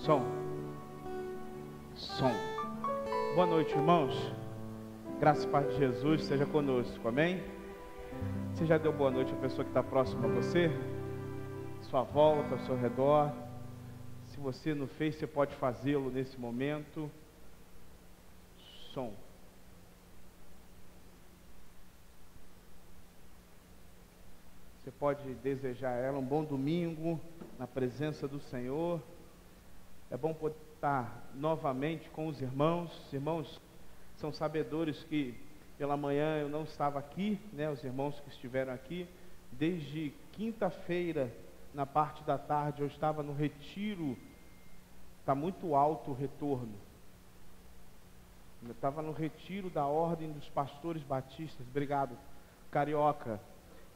Som. Som. Boa noite, irmãos. Graça e paz de Jesus seja conosco, amém? Você já deu boa noite à pessoa que está próxima a você? Sua volta, ao seu redor. Se você não fez, você pode fazê-lo nesse momento. Som. Você pode desejar a ela um bom domingo na presença do Senhor. É bom poder estar novamente com os irmãos. Os irmãos são sabedores que pela manhã eu não estava aqui, né? Os irmãos que estiveram aqui, desde quinta-feira, na parte da tarde, eu estava no retiro. Está muito alto o retorno. Eu estava no retiro da Ordem dos Pastores Batistas. Obrigado, Carioca.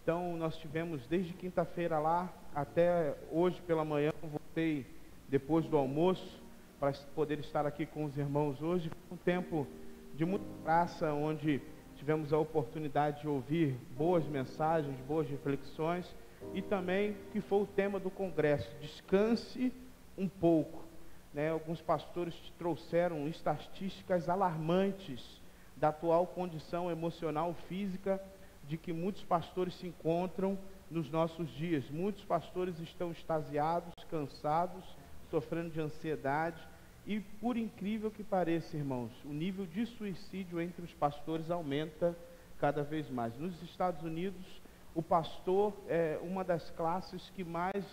Então, nós tivemos desde quinta-feira lá, até hoje pela manhã, eu voltei depois do almoço, para poder estar aqui com os irmãos hoje. Foi um tempo de muita graça, onde tivemos a oportunidade de ouvir boas mensagens, boas reflexões, e também que foi o tema do congresso, descanse um pouco. Né? Alguns pastores trouxeram estatísticas alarmantes da atual condição emocional, física, de que muitos pastores se encontram nos nossos dias. Muitos pastores estão extasiados, cansados, sofrendo de ansiedade, e por incrível que pareça, irmãos, o nível de suicídio entre os pastores aumenta cada vez mais. Nos Estados Unidos, o pastor é uma das classes que mais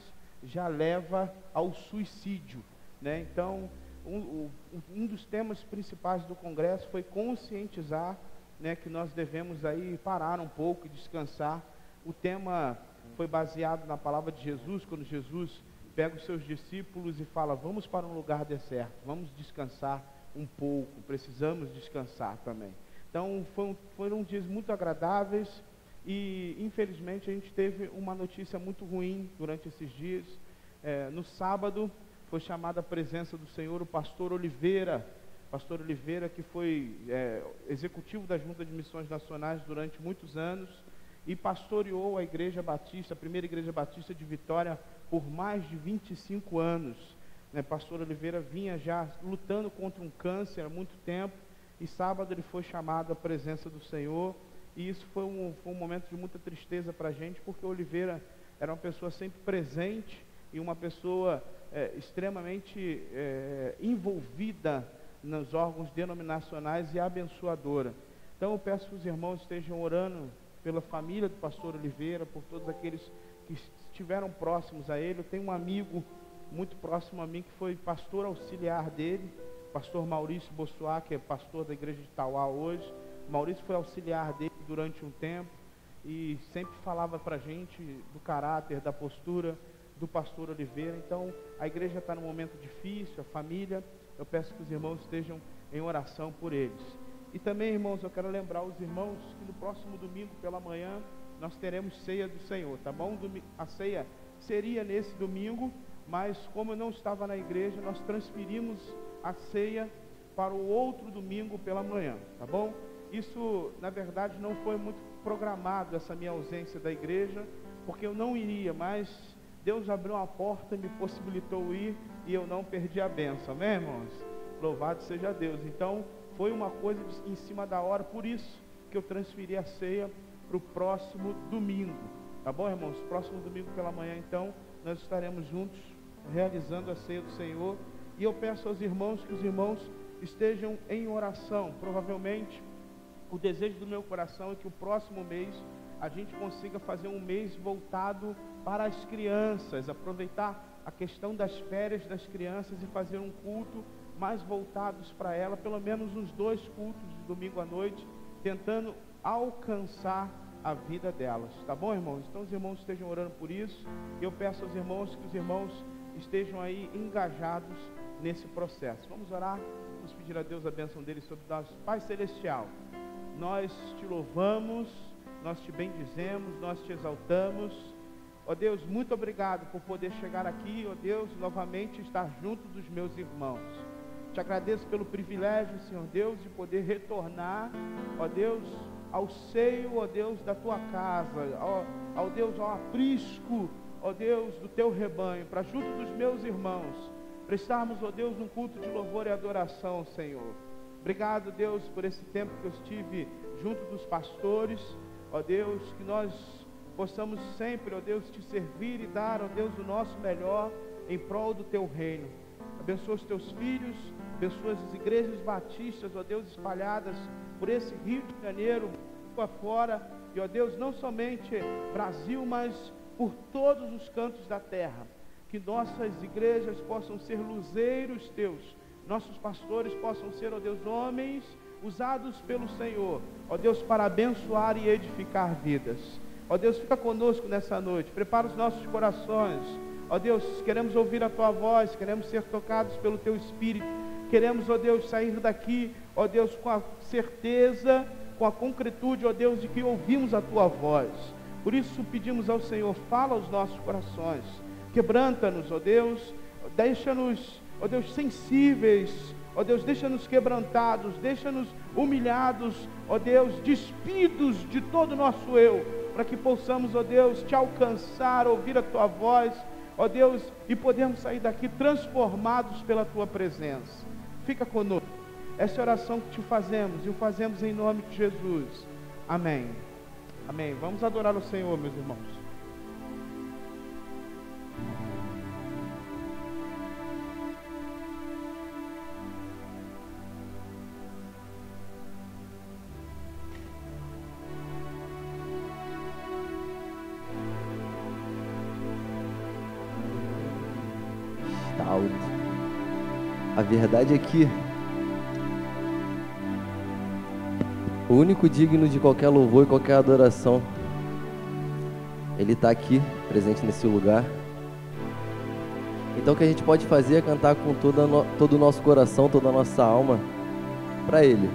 já leva ao suicídio, né? Então, um dos temas principais do congresso foi conscientizar, né, que nós devemos aí parar um pouco e descansar. O tema foi baseado na palavra de Jesus, quando Jesus pega os seus discípulos e fala: vamos para um lugar deserto, vamos descansar um pouco, precisamos descansar também. Então foram dias muito agradáveis, e infelizmente a gente teve uma notícia muito ruim durante esses dias. No sábado foi chamada a presença do Senhor o pastor Oliveira, que foi executivo da Junta de Missões Nacionais durante muitos anos, e pastoreou a Igreja Batista, a primeira Igreja Batista de Vitória, por mais de 25 anos. Pastor Oliveira vinha já lutando contra um câncer há muito tempo, e sábado ele foi chamado à presença do Senhor, e isso foi um momento de muita tristeza para a gente, porque Oliveira era uma pessoa sempre presente, e uma pessoa extremamente envolvida nos órgãos denominacionais e abençoadora. Então eu peço que os irmãos estejam orando pela família do pastor Oliveira, por todos aqueles que estiveram próximos a ele. Eu tenho um amigo muito próximo a mim que foi pastor auxiliar dele, pastor Maurício Bossuá, que é pastor da igreja de Tauá hoje. Maurício foi auxiliar dele durante um tempo e sempre falava para a gente do caráter, da postura do pastor Oliveira. Então a igreja está num momento difícil, a família. Eu peço que os irmãos estejam em oração por eles. E também, irmãos, eu quero lembrar os irmãos que no próximo domingo pela manhã nós teremos ceia do Senhor, tá bom? A ceia seria nesse domingo, mas como eu não estava na igreja, nós transferimos a ceia para o outro domingo pela manhã, tá bom? Isso, na verdade, não foi muito programado, essa minha ausência da igreja, porque eu não iria, mas Deus abriu uma porta e me possibilitou ir, e eu não perdi a bênção, amém, irmãos? Louvado seja Deus. Então, foi uma coisa em cima da hora, por isso que eu transferi a ceia para o próximo domingo, tá bom, irmãos? Próximo domingo pela manhã, então, nós estaremos juntos, realizando a ceia do Senhor, e eu peço aos irmãos que os irmãos estejam em oração. Provavelmente, o desejo do meu coração é que o próximo mês a gente consiga fazer um mês voltado para as crianças, aproveitar a questão das férias das crianças e fazer um culto mais voltados para ela, pelo menos uns 2 cultos de domingo à noite, tentando alcançar a vida delas, tá bom, irmãos? Então os irmãos estejam orando por isso, e eu peço aos irmãos que os irmãos estejam aí engajados nesse processo. Vamos orar, vamos pedir a Deus a bênção dele sobre nós. Pai Celestial, nós te louvamos, nós te bendizemos, nós te exaltamos. Ó Deus, muito obrigado por poder chegar aqui, ó Deus, novamente estar junto dos meus irmãos. Te agradeço pelo privilégio, Senhor Deus, de poder retornar, ó Deus, ao seio, ó Deus, da tua casa, ao Deus, ao aprisco, ó Deus, do teu rebanho, para junto dos meus irmãos, para estarmos, ó Deus, num culto de louvor e adoração, Senhor. Obrigado, Deus, por esse tempo que eu estive junto dos pastores, ó Deus, que nós possamos sempre, ó Deus, te servir e dar, ó Deus, o nosso melhor em prol do teu reino. Abençoa os teus filhos, abençoa as igrejas batistas, ó Deus, espalhadas por esse Rio de Janeiro, afora, e ó Deus, não somente Brasil, mas por todos os cantos da terra. Que nossas igrejas possam ser luzeiros teus, nossos pastores possam ser, ó Deus, homens usados pelo Senhor, ó Deus, para abençoar e edificar vidas. Ó Deus, fica conosco nessa noite, prepara os nossos corações, ó Deus, queremos ouvir a tua voz, queremos ser tocados pelo teu Espírito, queremos, ó Deus, sair daqui, ó Deus, com a certeza, com a concretude, ó Deus, de que ouvimos a tua voz. Por isso pedimos ao Senhor, fala aos nossos corações, quebranta-nos, ó Deus, deixa-nos, ó Deus, sensíveis, ó Deus, deixa-nos quebrantados, deixa-nos humilhados, ó Deus, despidos de todo o nosso eu, para que possamos, ó Deus, te alcançar, ouvir a tua voz, ó Deus, e podermos sair daqui transformados pela tua presença. Fica conosco. Essa é a oração que te fazemos, e o fazemos em nome de Jesus. Amém. Amém. Vamos adorar o Senhor, meus irmãos. A verdade é que o único digno de qualquer louvor e qualquer adoração, Ele está aqui, presente nesse lugar. Então o que a gente pode fazer é cantar com todo o nosso coração, toda a nossa alma, para Ele.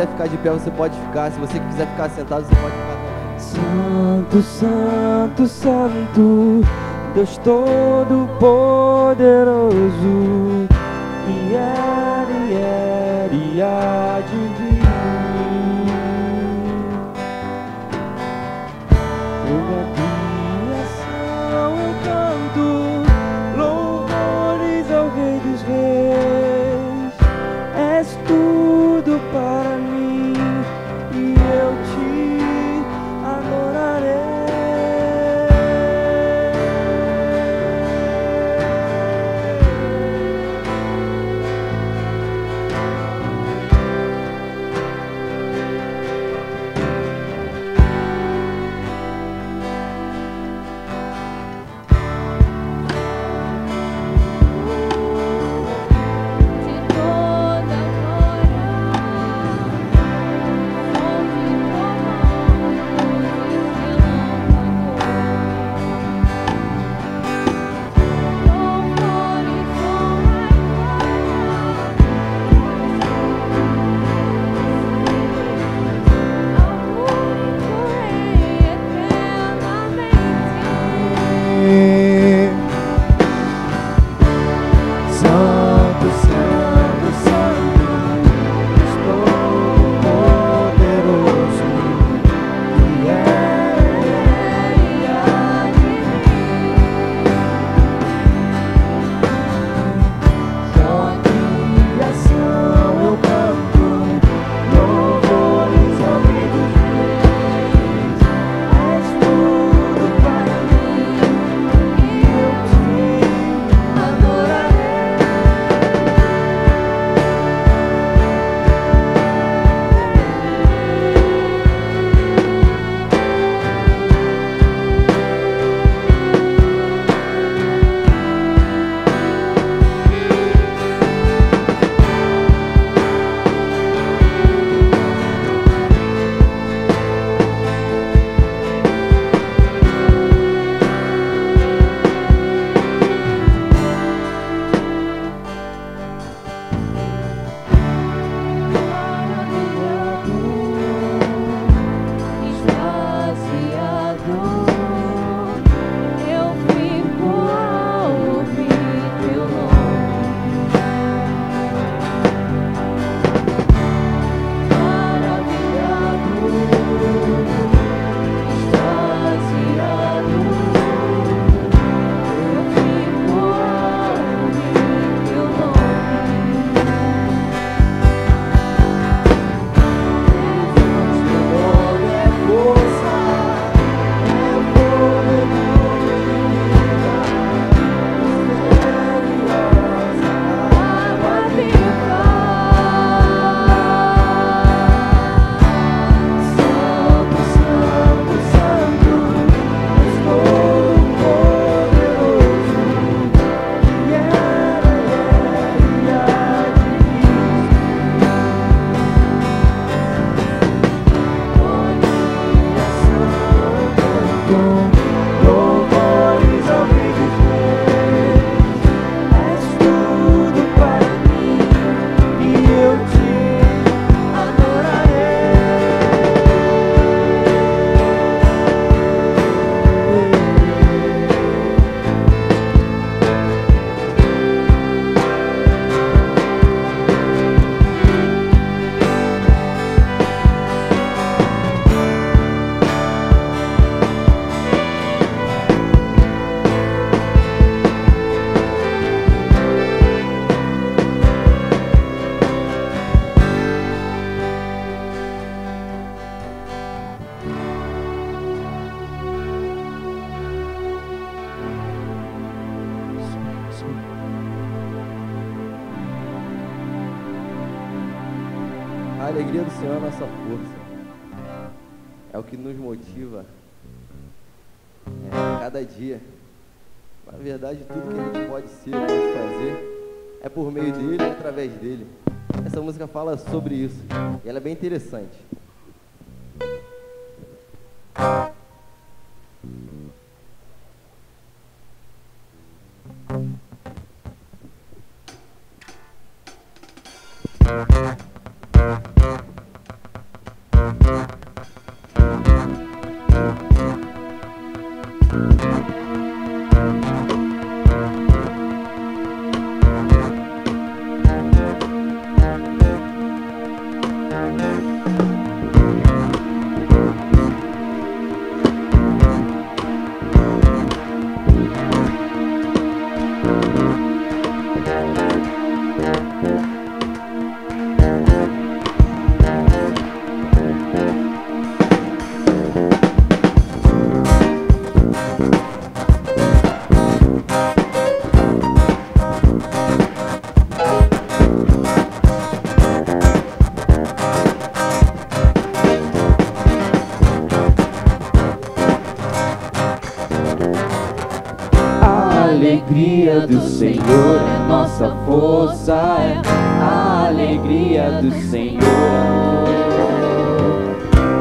Ficar de pé, você pode ficar. Se você quiser ficar sentado, você pode ficar também. Santo, Santo, Santo, Deus Todo-Poderoso, e há de vir. Toda criação eu canto louvores ao Rei dos Reis. És tudo para mim. A alegria do Senhor é a nossa força. É o que nos motiva cada dia. Na verdade, tudo que a gente pode ser, pode fazer, é por meio dele e através dele. Essa música fala sobre isso. E ela é bem interessante. alegria do Senhor é nossa força, a alegria do Senhor.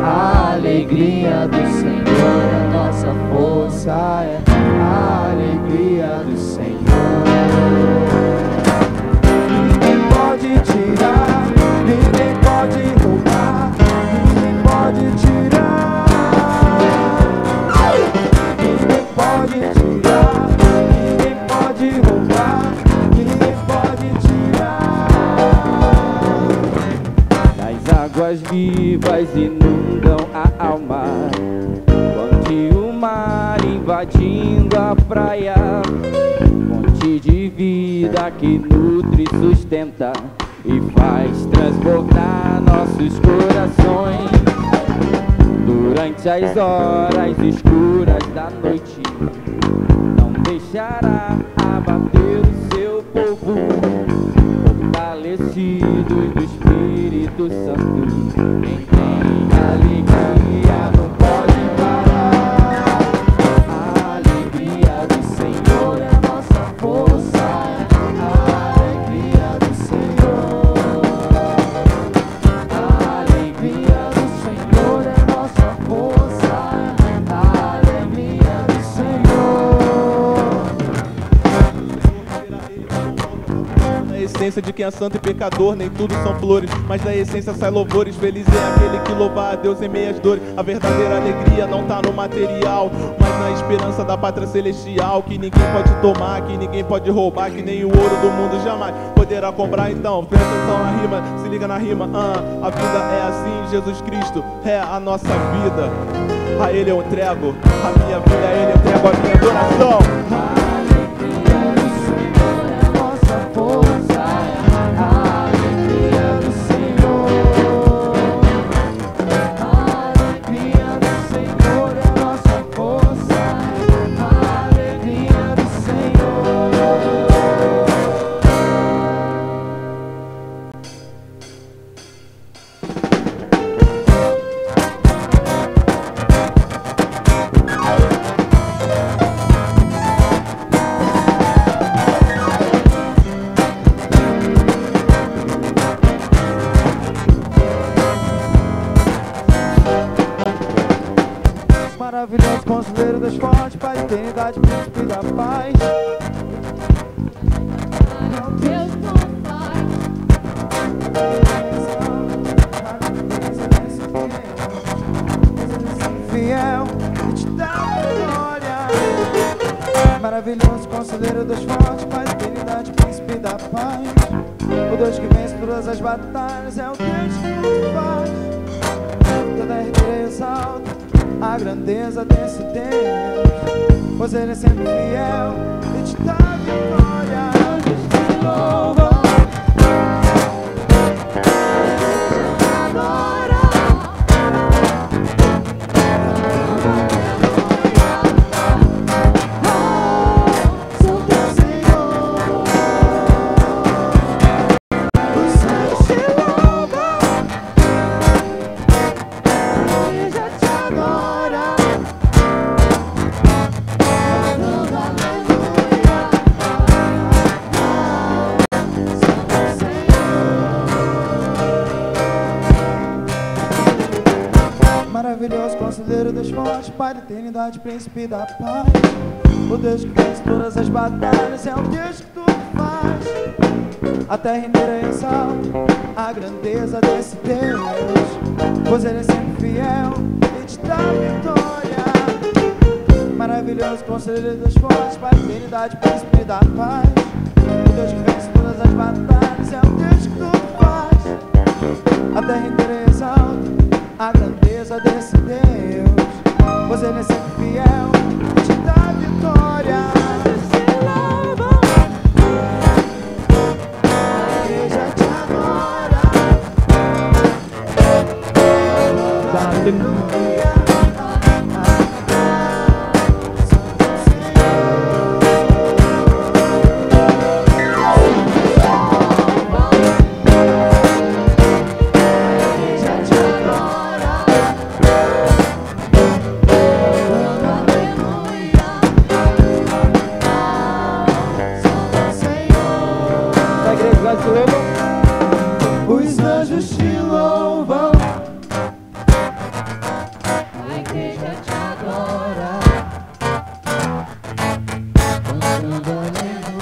A alegria do Senhor é nossa força, a alegria do Senhor. Ninguém pode tirar, ninguém pode roubar, ninguém pode tirar, ninguém pode tirar. Roubar, ninguém pode tirar. Das águas vivas inundam a alma, quando o mar invadindo a praia, fonte de vida que nutre e sustenta e faz transbordar nossos corações. Durante as horas escuras da noite, não deixará abater o seu povo, fortalecidos do Espírito Santo. Quem tem alegria não pode parar. A alegria do Senhor é a nossa força, a alegria do Senhor. A alegria do Senhor é a nossa força, a alegria do Senhor. Da essência de quem é santo e pecador, nem tudo são flores, mas da essência sai louvores. Feliz é aquele que louva a Deus em meias dores. A verdadeira alegria não tá no material, mas na esperança da pátria celestial, que ninguém pode tomar, que ninguém pode roubar, que nem o ouro do mundo jamais poderá comprar. Então, presta atenção na rima, se liga na rima. A vida é assim, Jesus Cristo é a nossa vida. A Ele eu entrego a minha vida, a Ele eu entrego a minha adoração. Maravilhoso conselheiro das fontes, Pai da eternidade, príncipe da paz. Deus não faz. Fiel e te dá glória. Maravilhoso conselheiro das fontes, Pai da eternidade, príncipe da paz. O Deus que vence todas as batalhas é o Deus que nos faz. Toda herdeira exalta a grandeza desse Deus, pois Ele é sempre fiel e te dá vitória. Anjos te louvam, adora, sou teu Senhor. Os céus te louvam. conselheiro dos fortes, Pai da eternidade, príncipe da paz. O Deus que vence todas as batalhas, é o Deus que tudo faz. A terra inteira exalta a grandeza desse Deus, pois Ele é sempre fiel e te dá vitória. Maravilhoso conselheiro dos fortes, Pai da eternidade, príncipe da paz. O Deus que vence todas as batalhas, é o Deus que tudo faz. A terra inteira exalta a grandeza desse Deus, pois Ele é sempre fiel e te dá vitória. A igreja te adora. Os anjos te louvam, a igreja te adora, cantando aleluia.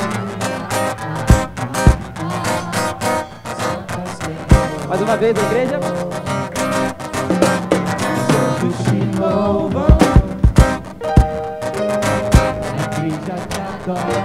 Mais uma vez a igreja. Os anjos te louvam, a igreja te adora.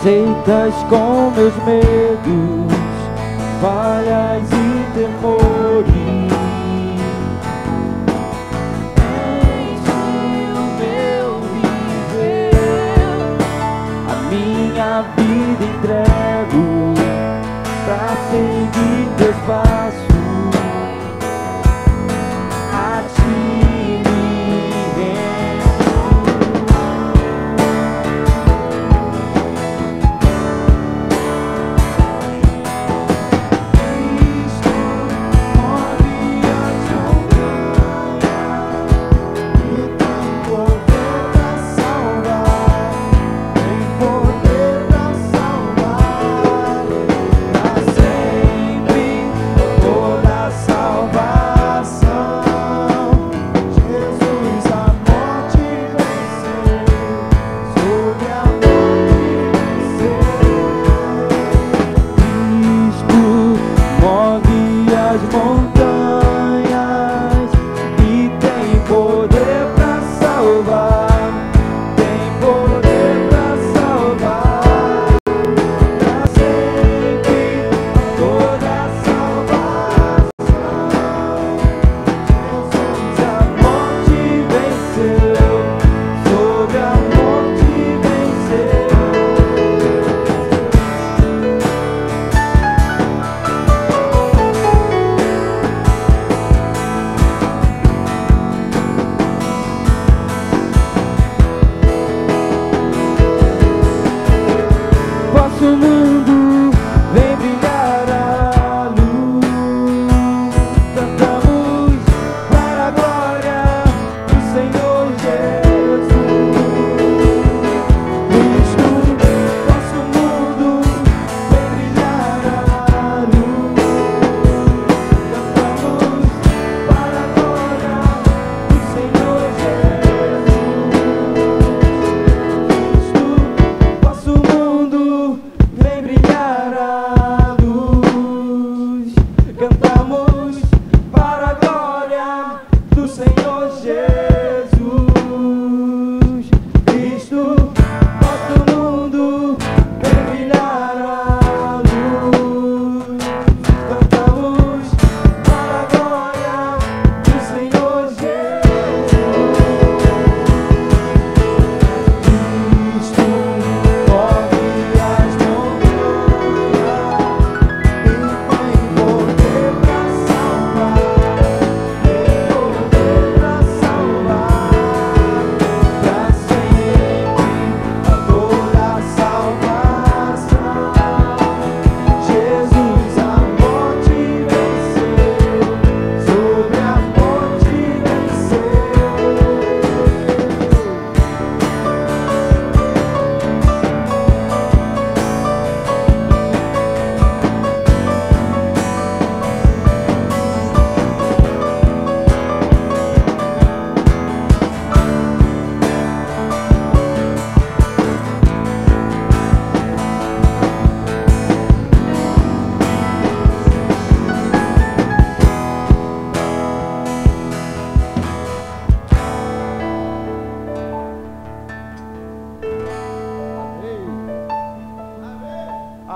Aceitas com meus medos, falhas e temores. Enche o meu viver, a minha vida entrego pra seguir teus passos. A ti me rendo. Cristo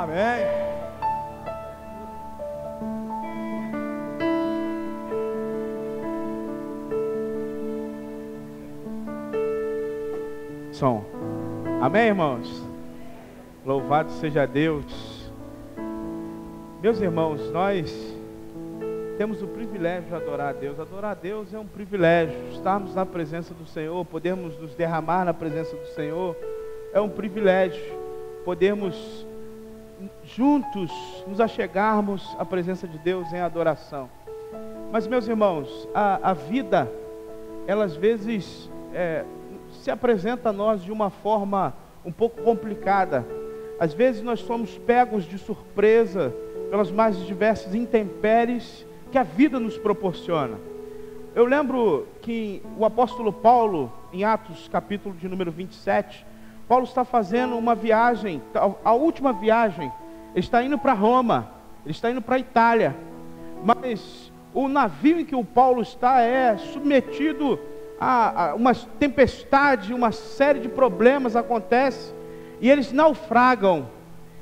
Amém. Som. Amém, irmãos? Louvado seja Deus. Meus irmãos, nós temos o privilégio de adorar a Deus. Adorar a Deus é um privilégio. Estarmos na presença do Senhor, podermos nos derramar na presença do Senhor, é um privilégio. Podermos juntos nos achegarmos à presença de Deus em adoração. Mas, meus irmãos, a vida, ela às vezes se apresenta a nós de uma forma um pouco complicada. Às vezes nós somos pegos de surpresa pelas mais diversas intempéries que a vida nos proporciona. Eu lembro que o apóstolo Paulo, em Atos capítulo de número 27, Paulo está fazendo uma viagem, a última viagem, ele está indo para Roma, ele está indo para a Itália, mas o navio em que o Paulo está é submetido a uma tempestade, uma série de problemas acontece, e eles naufragam.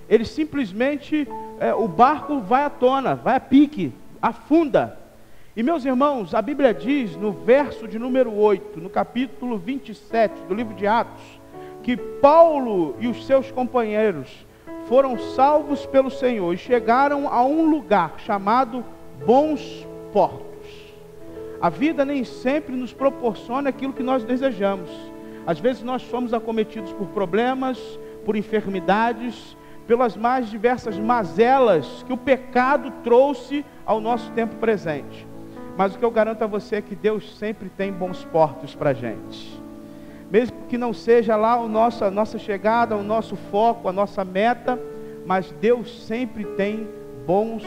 Eles simplesmente, o barco vai à tona, vai a pique, afunda. E, meus irmãos, a Bíblia diz no verso de número 8, no capítulo 27 do livro de Atos, que Paulo e os seus companheiros foram salvos pelo Senhor e chegaram a um lugar chamado Bons Portos. A vida nem sempre nos proporciona aquilo que nós desejamos. Às vezes nós somos acometidos por problemas, por enfermidades, pelas mais diversas mazelas que o pecado trouxe ao nosso tempo presente. Mas o que eu garanto a você é que Deus sempre tem bons portos para a gente. Mesmo que não seja lá a nossa chegada, o nosso foco, a nossa meta, mas Deus sempre tem bons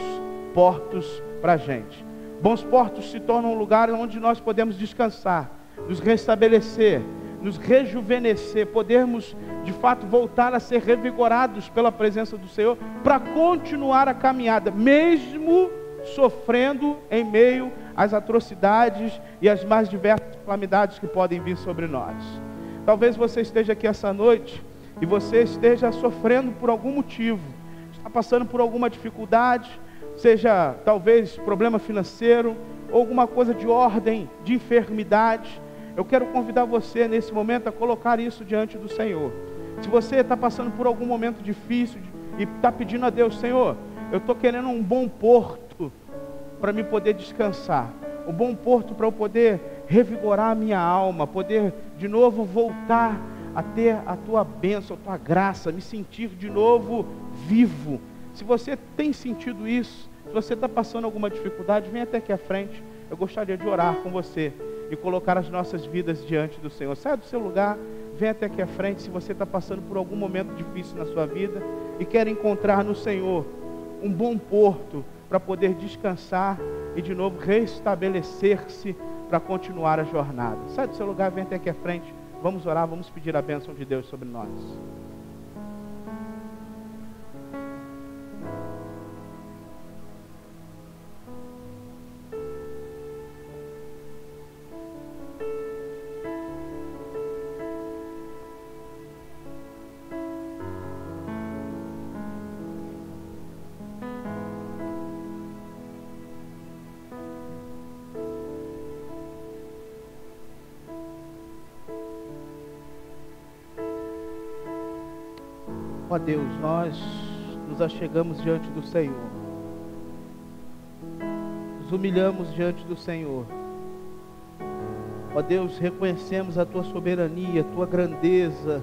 portos para a gente. Bons portos se tornam um lugar onde nós podemos descansar, nos restabelecer, nos rejuvenescer, podermos de fato voltar a ser revigorados pela presença do Senhor, para continuar a caminhada, mesmo sofrendo em meio às atrocidades e às mais diversas calamidades que podem vir sobre nós. Talvez você esteja aqui essa noite e você esteja sofrendo por algum motivo, está passando por alguma dificuldade, seja talvez problema financeiro, ou alguma coisa de ordem, de enfermidade. Eu quero convidar você nesse momento a colocar isso diante do Senhor. Se você está passando por algum momento difícil e está pedindo a Deus: Senhor, eu estou querendo um bom porto para me poder descansar, um bom porto para eu poder revigorar a minha alma, poder de novo voltar a ter a tua bênção, a tua graça, me sentir de novo vivo. Se você tem sentido isso, se você está passando alguma dificuldade, vem até aqui à frente. Eu gostaria de orar com você e colocar as nossas vidas diante do Senhor. Saia do seu lugar, vem até aqui à frente. Se você está passando por algum momento difícil na sua vida e quer encontrar no Senhor um bom porto para poder descansar e de novo restabelecer-se para continuar a jornada. Saia do seu lugar, vem até aqui à frente. Vamos orar, vamos pedir a bênção de Deus sobre nós. Ó Deus, nós nos achegamos diante do Senhor, nos humilhamos diante do Senhor. Ó Deus, reconhecemos a Tua soberania, a Tua grandeza,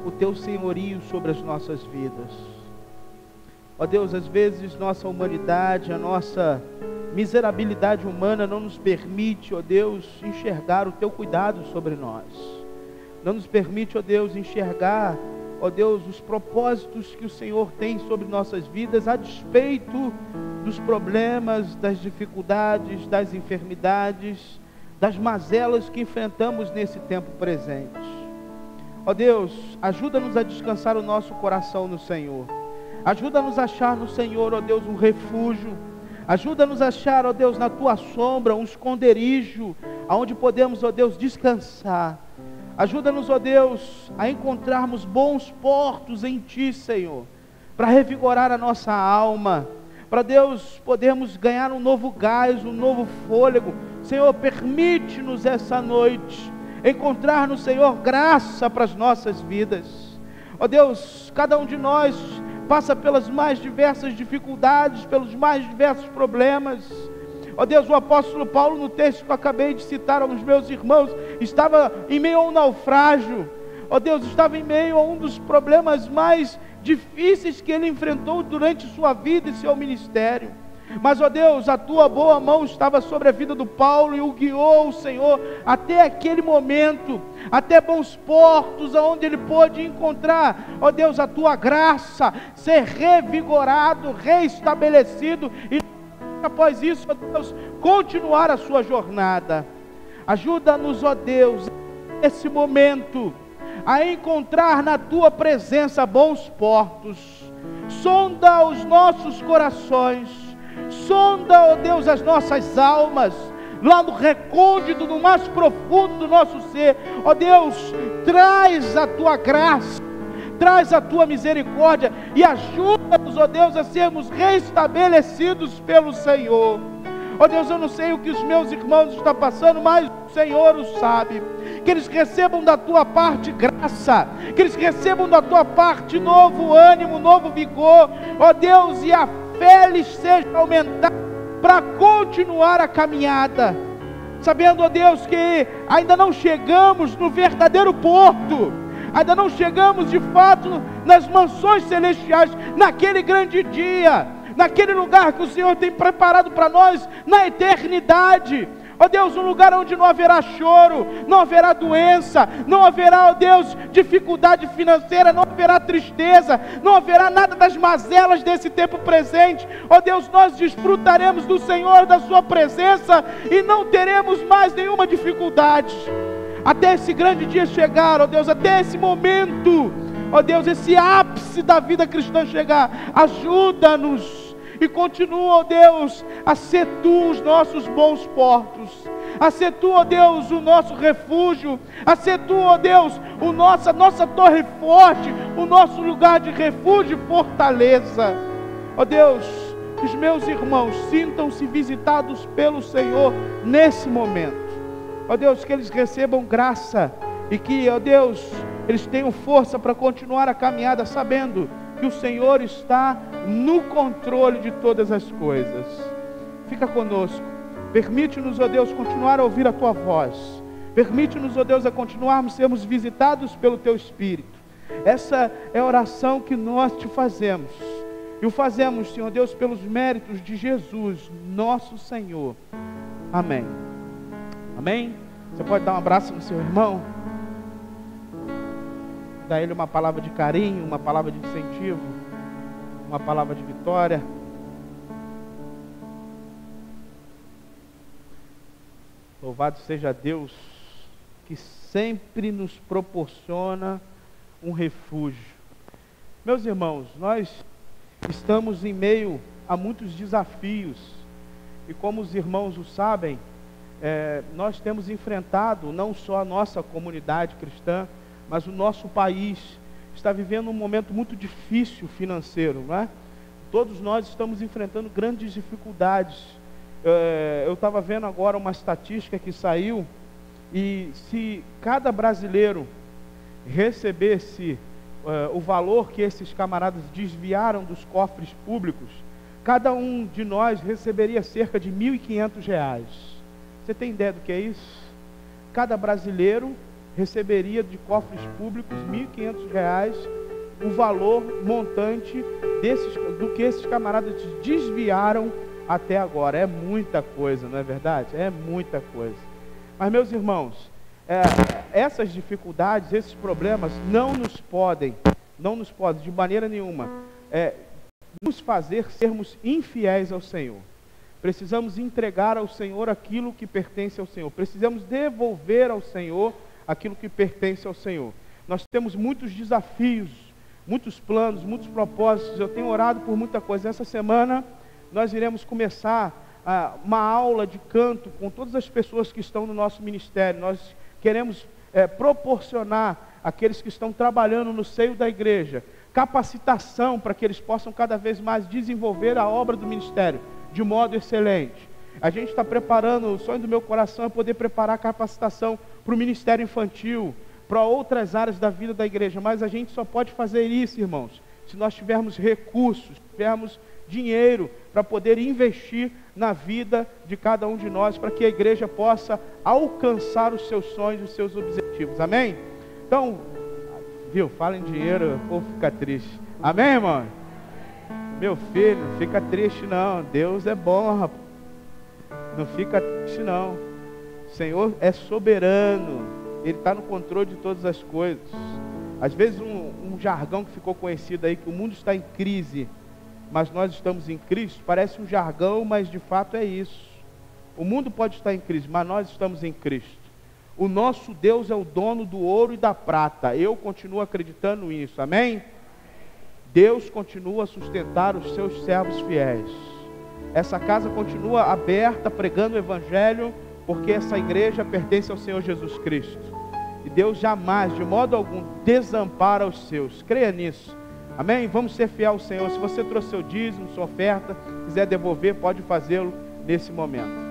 o Teu senhorio sobre as nossas vidas. Ó Deus, às vezes nossa humanidade, a nossa miserabilidade humana não nos permite, ó Deus, enxergar o Teu cuidado sobre nós. Não nos permite, ó Deus, enxergar, ó Deus, os propósitos que o Senhor tem sobre nossas vidas, a despeito dos problemas, das dificuldades, das enfermidades, das mazelas que enfrentamos nesse tempo presente. Ó Deus, ajuda-nos a descansar o nosso coração no Senhor. Ajuda-nos a achar no Senhor, ó Deus, um refúgio. Ajuda-nos a achar, ó Deus, na Tua sombra, um esconderijo, aonde podemos, ó Deus, descansar. Ajuda-nos, ó Deus, a encontrarmos bons portos em Ti, Senhor. para revigorar a nossa alma, para Deus podermos ganhar um novo gás, um novo fôlego. Senhor, permite-nos essa noite encontrar no Senhor graça para as nossas vidas. Ó Deus, cada um de nós passa pelas mais diversas dificuldades, pelos mais diversos problemas. Ó Deus, o apóstolo Paulo, no texto que eu acabei de citar aos meus irmãos, estava em meio a um naufrágio. Ó Deus, estava em meio a um dos problemas mais difíceis que ele enfrentou durante sua vida e seu ministério. Mas, ó Deus, a tua boa mão estava sobre a vida do Paulo e o guiou, o Senhor, até aquele momento, até bons portos, onde ele pôde encontrar, ó Deus, a tua graça, ser revigorado, reestabelecido, e após isso, ó Deus, continuar a sua jornada. Ajuda-nos, ó Deus, nesse momento, a encontrar na tua presença bons portos. Sonda os nossos corações, sonda, ó Deus, as nossas almas, lá no recôndito, no mais profundo do nosso ser. Ó Deus, traz a tua graça, traz a tua misericórdia e ajuda-nos, ó Deus, a sermos restabelecidos pelo Senhor. Ó Deus, eu não sei o que os meus irmãos estão passando, mas o Senhor o sabe. Que eles recebam da tua parte graça, que eles recebam da tua parte novo ânimo, novo vigor, ó Deus, e a fé lhes seja aumentada para continuar a caminhada, sabendo, ó Deus, que ainda não chegamos no verdadeiro porto, ainda não chegamos de fato nas mansões celestiais, naquele grande dia, naquele lugar que o Senhor tem preparado para nós na eternidade. Ó Deus, um lugar onde não haverá choro, não haverá doença, não haverá, ó Deus, dificuldade financeira, não haverá tristeza, não haverá nada das mazelas desse tempo presente. Ó Deus, nós desfrutaremos do Senhor, da sua presença, e não teremos mais nenhuma dificuldade. Até esse grande dia chegar, ó Deus, até esse momento, ó Deus, esse ápice da vida cristã chegar, ajuda-nos. E continua, ó Deus, a ser Tu os nossos bons portos, a ser Tu, ó Deus, o nosso refúgio, a ser Tu, ó Deus, a nossa torre forte, o nosso lugar de refúgio e fortaleza. Ó Deus, que os meus irmãos sintam-se visitados pelo Senhor nesse momento. Ó Deus, que eles recebam graça e que, ó Deus, eles tenham força para continuar a caminhada, sabendo que o Senhor está no controle de todas as coisas. Fica conosco, permite-nos, ó Deus, continuar a ouvir a Tua voz, permite-nos, ó Deus, a continuarmos sermos visitados pelo Teu Espírito. Essa é a oração que nós Te fazemos, e o fazemos, Senhor Deus, pelos méritos de Jesus, nosso Senhor. Amém. Amém? Você pode dar um abraço no seu irmão? Dá a ele uma palavra de carinho, uma palavra de incentivo, uma palavra de vitória. Louvado seja Deus, que sempre nos proporciona um refúgio. Meus irmãos, nós estamos em meio a muitos desafios, e como os irmãos o sabem, nós temos enfrentado não só a nossa comunidade cristã, mas o nosso país está vivendo um momento muito difícil financeiro, não é? Todos nós estamos enfrentando grandes dificuldades. Eu estava vendo agora uma estatística que saiu, e se cada brasileiro recebesse o valor que esses camaradas desviaram dos cofres públicos, cada um de nós receberia cerca de R$ 1.500. Você tem ideia do que é isso? Cada brasileiro receberia de cofres públicos R$ 1.500, o valor montante do que esses camaradas desviaram até agora. É muita coisa, não é verdade? É muita coisa. Mas, meus irmãos, essas dificuldades, esses problemas não nos podem de maneira nenhuma nos fazer sermos infiéis ao Senhor. Precisamos entregar ao Senhor aquilo que pertence ao Senhor. Precisamos devolver ao Senhor aquilo que pertence ao Senhor. Nós temos muitos desafios, muitos planos, muitos propósitos. Eu tenho orado por muita coisa. Essa semana nós iremos começar uma aula de canto com todas as pessoas que estão no nosso ministério. Nós queremos proporcionar aqueles que estão trabalhando no seio da igreja, capacitação para que eles possam cada vez mais desenvolver a obra do ministério de modo excelente. A gente está preparando, o sonho do meu coração é poder preparar capacitação para o ministério infantil, para outras áreas da vida da igreja, mas a gente só pode fazer isso, irmãos, se nós tivermos recursos, tivermos dinheiro para poder investir na vida de cada um de nós, para que a igreja possa alcançar os seus sonhos, os seus objetivos, amém? Então, viu, fala em dinheiro, o povo fica triste, amém, irmão? Meu filho, não fica triste não, Deus é bom, rapaz, não fica triste não, o Senhor é soberano, Ele está no controle de todas as coisas. Às vezes um jargão que ficou conhecido aí, que o mundo está em crise, mas nós estamos em Cristo, parece um jargão, mas de fato é isso. O mundo pode estar em crise, mas nós estamos em Cristo. O nosso Deus é o dono do ouro e da prata. Eu continuo acreditando nisso, amém? Deus continua a sustentar os seus servos fiéis. Essa casa continua aberta, pregando o Evangelho, porque essa igreja pertence ao Senhor Jesus Cristo. E Deus jamais, de modo algum, desampara os seus. Creia nisso. Amém? Vamos ser fiel ao Senhor. Se você trouxe seu dízimo, sua oferta, quiser devolver, pode fazê-lo nesse momento.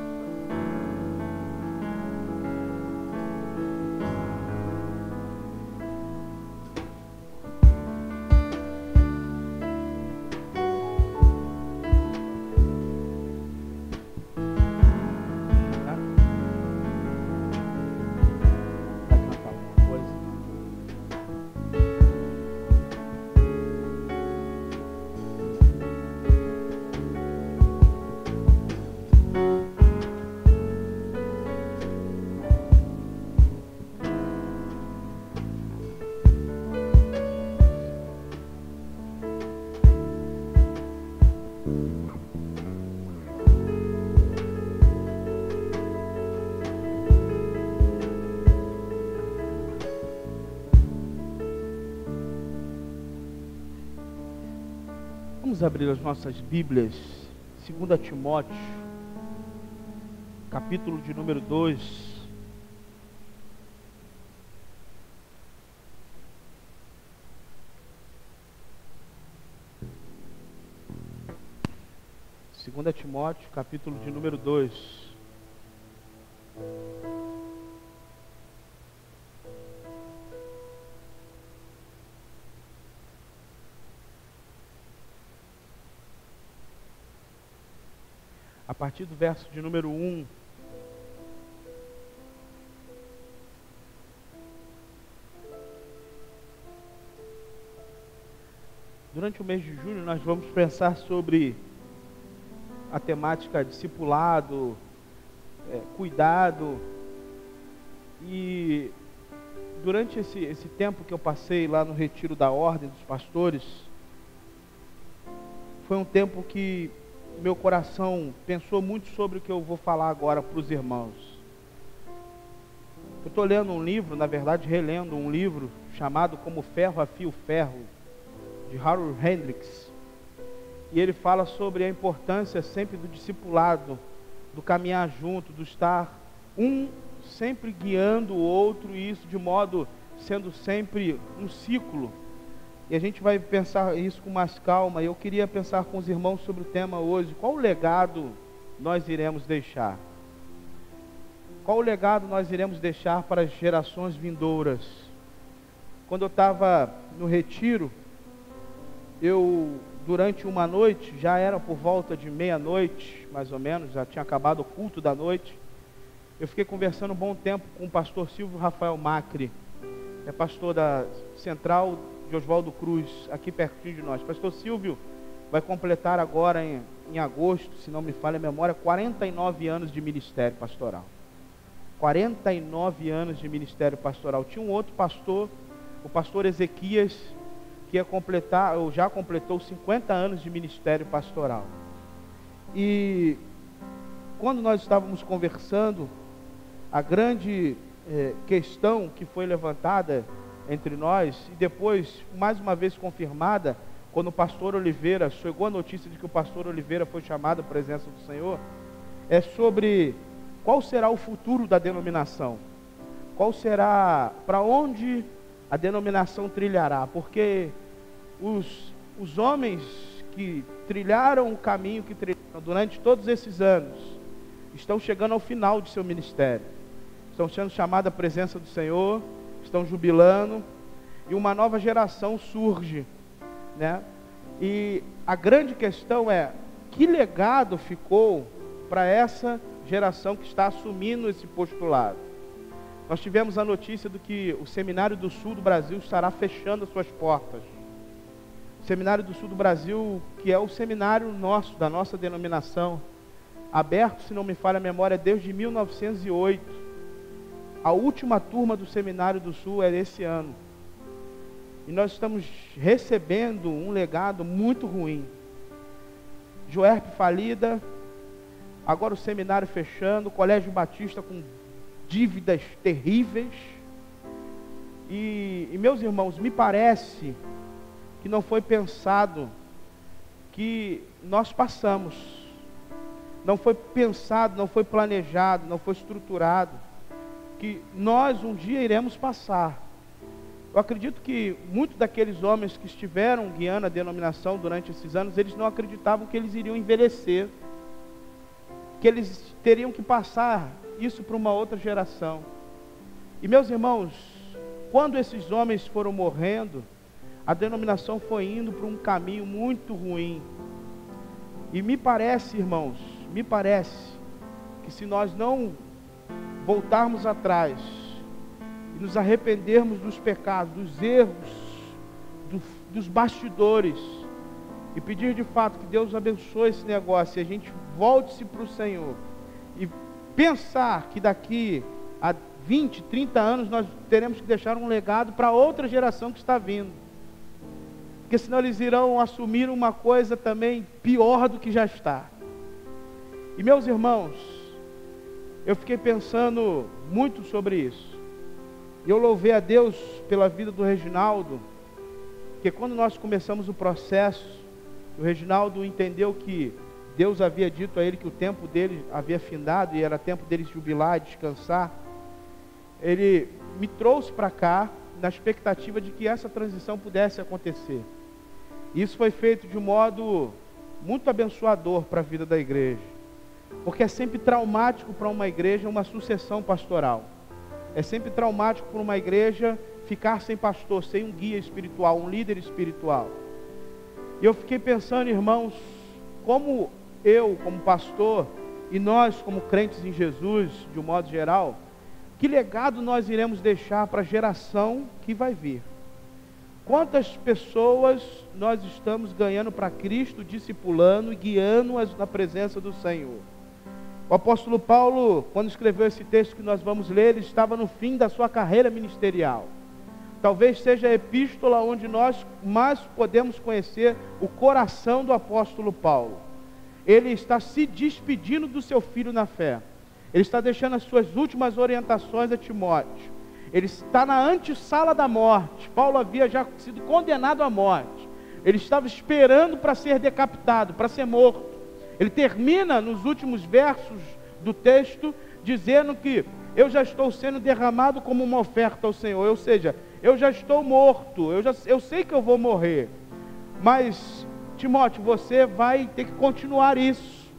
Vamos abrir as nossas Bíblias, 2 Timóteo, capítulo de número 2. Segunda Timóteo, capítulo de número 2. A partir do verso de número 1. Durante o mês de julho nós vamos pensar sobre a temática discipulado, cuidado. E durante esse tempo que eu passei lá no retiro da Ordem dos Pastores, foi um tempo que meu coração pensou muito sobre o que eu vou falar agora para os irmãos. Eu estou lendo um livro, na verdade relendo um livro chamado Como Ferro Afia o Ferro, de Harold Hendricks. E ele fala sobre a importância sempre do discipulado, do caminhar junto, do estar um sempre guiando o outro, e isso de modo sendo sempre um ciclo. E a gente vai pensar isso com mais calma. Eu queria pensar com os irmãos sobre o tema hoje. Qual o legado nós iremos deixar? Qual o legado nós iremos deixar para as gerações vindouras? Quando eu estava no retiro, durante uma noite, já era por volta de meia-noite, mais ou menos, já tinha acabado o culto da noite, eu fiquei conversando um bom tempo com o pastor Silvio Rafael Macri, é pastor da Central de Oswaldo Cruz, aqui pertinho de nós. Pastor Silvio vai completar agora em agosto, se não me falha a memória, 49 anos de ministério pastoral. 49 anos de ministério pastoral. Tinha um outro pastor, o pastor Ezequias, que ia completar, ou já completou 50 anos de ministério pastoral. E quando nós estávamos conversando, a grande questão que foi levantada entre nós, e depois, mais uma vez confirmada, quando o pastor Oliveira, chegou a notícia de que o pastor Oliveira foi chamado à presença do Senhor, é sobre qual será o futuro da denominação, qual será, para onde a denominação trilhará, porque os homens que trilharam o caminho que trilharam durante todos esses anos estão chegando ao final de seu ministério, estão sendo chamados à presença do Senhor, estão jubilando, e uma nova geração surge, né? E a grande questão é, que legado ficou para essa geração que está assumindo esse postulado? Nós tivemos a notícia de que o Seminário do Sul do Brasil estará fechando as suas portas. O Seminário do Sul do Brasil, que é o seminário nosso, da nossa denominação, aberto, se não me falha a memória, desde 1908. A última turma do Seminário do Sul é desse ano. E nós estamos recebendo um legado muito ruim. Joerp falida, agora o seminário fechando, o Colégio Batista com dívidas terríveis. E meus irmãos, me parece que não foi pensado que nós passamos. Não foi pensado, não foi planejado, não foi estruturado, que nós um dia iremos passar. Eu acredito que muitos daqueles homens que estiveram guiando a denominação durante esses anos, eles não acreditavam que eles iriam envelhecer, que eles teriam que passar isso para uma outra geração. E meus irmãos, quando esses homens foram morrendo, a denominação foi indo para um caminho muito ruim. E me parece, irmãos, me parece que se nós não voltarmos atrás e nos arrependermos dos pecados, dos erros, dos bastidores, e pedir de fato que Deus abençoe esse negócio, e a gente volte-se para o Senhor, e pensar que daqui a 20, 30 anos nós teremos que deixar um legado para outra geração que está vindo, porque senão eles irão assumir uma coisa também pior do que já está. E meus irmãos, eu fiquei pensando muito sobre isso. E eu louvei a Deus pela vida do Reginaldo, porque quando nós começamos o processo, o Reginaldo entendeu que Deus havia dito a ele que o tempo dele havia findado e era tempo dele jubilar e descansar. Ele me trouxe para cá na expectativa de que essa transição pudesse acontecer. Isso foi feito de um modo muito abençoador para a vida da igreja, porque é sempre traumático para uma igreja uma sucessão pastoral. É sempre traumático para uma igreja ficar sem pastor, sem um guia espiritual, um líder espiritual. E eu fiquei pensando, irmãos, como eu, como pastor, e nós, como crentes em Jesus, de um modo geral, que legado nós iremos deixar para a geração que vai vir? Quantas pessoas nós estamos ganhando para Cristo, discipulando e guiando-as na presença do Senhor? O apóstolo Paulo, quando escreveu esse texto que nós vamos ler, ele estava no fim da sua carreira ministerial. Talvez seja a epístola onde nós mais podemos conhecer o coração do apóstolo Paulo. Ele está se despedindo do seu filho na fé. Ele está deixando as suas últimas orientações a Timóteo. Ele está na antessala da morte. Paulo havia já sido condenado à morte. Ele estava esperando para ser decapitado, para ser morto. Ele termina nos últimos versos do texto dizendo que eu já estou sendo derramado como uma oferta ao Senhor. Ou seja, eu já estou morto, eu sei que eu vou morrer. Mas, Timóteo, você vai ter que continuar isso.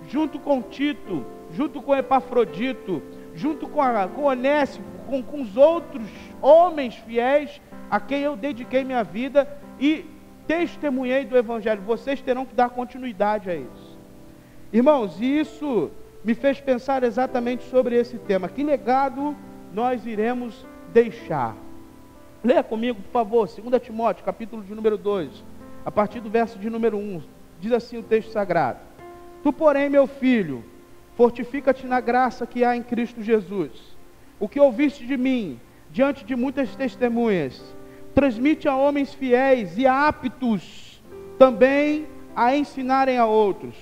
Junto com Tito, junto com Epafrodito, junto com Onésimo, com os outros homens fiéis a quem eu dediquei minha vida e testemunhei do Evangelho. Vocês terão que dar continuidade a isso. Irmãos, e isso me fez pensar exatamente sobre esse tema. Que legado nós iremos deixar? Leia comigo, por favor, 2 Timóteo, capítulo de número 2, a partir do verso de número 1. Diz assim o texto sagrado: Tu, porém, meu filho, fortifica-te na graça que há em Cristo Jesus. O que ouviste de mim, diante de muitas testemunhas, transmite a homens fiéis e aptos também a ensinarem a outros.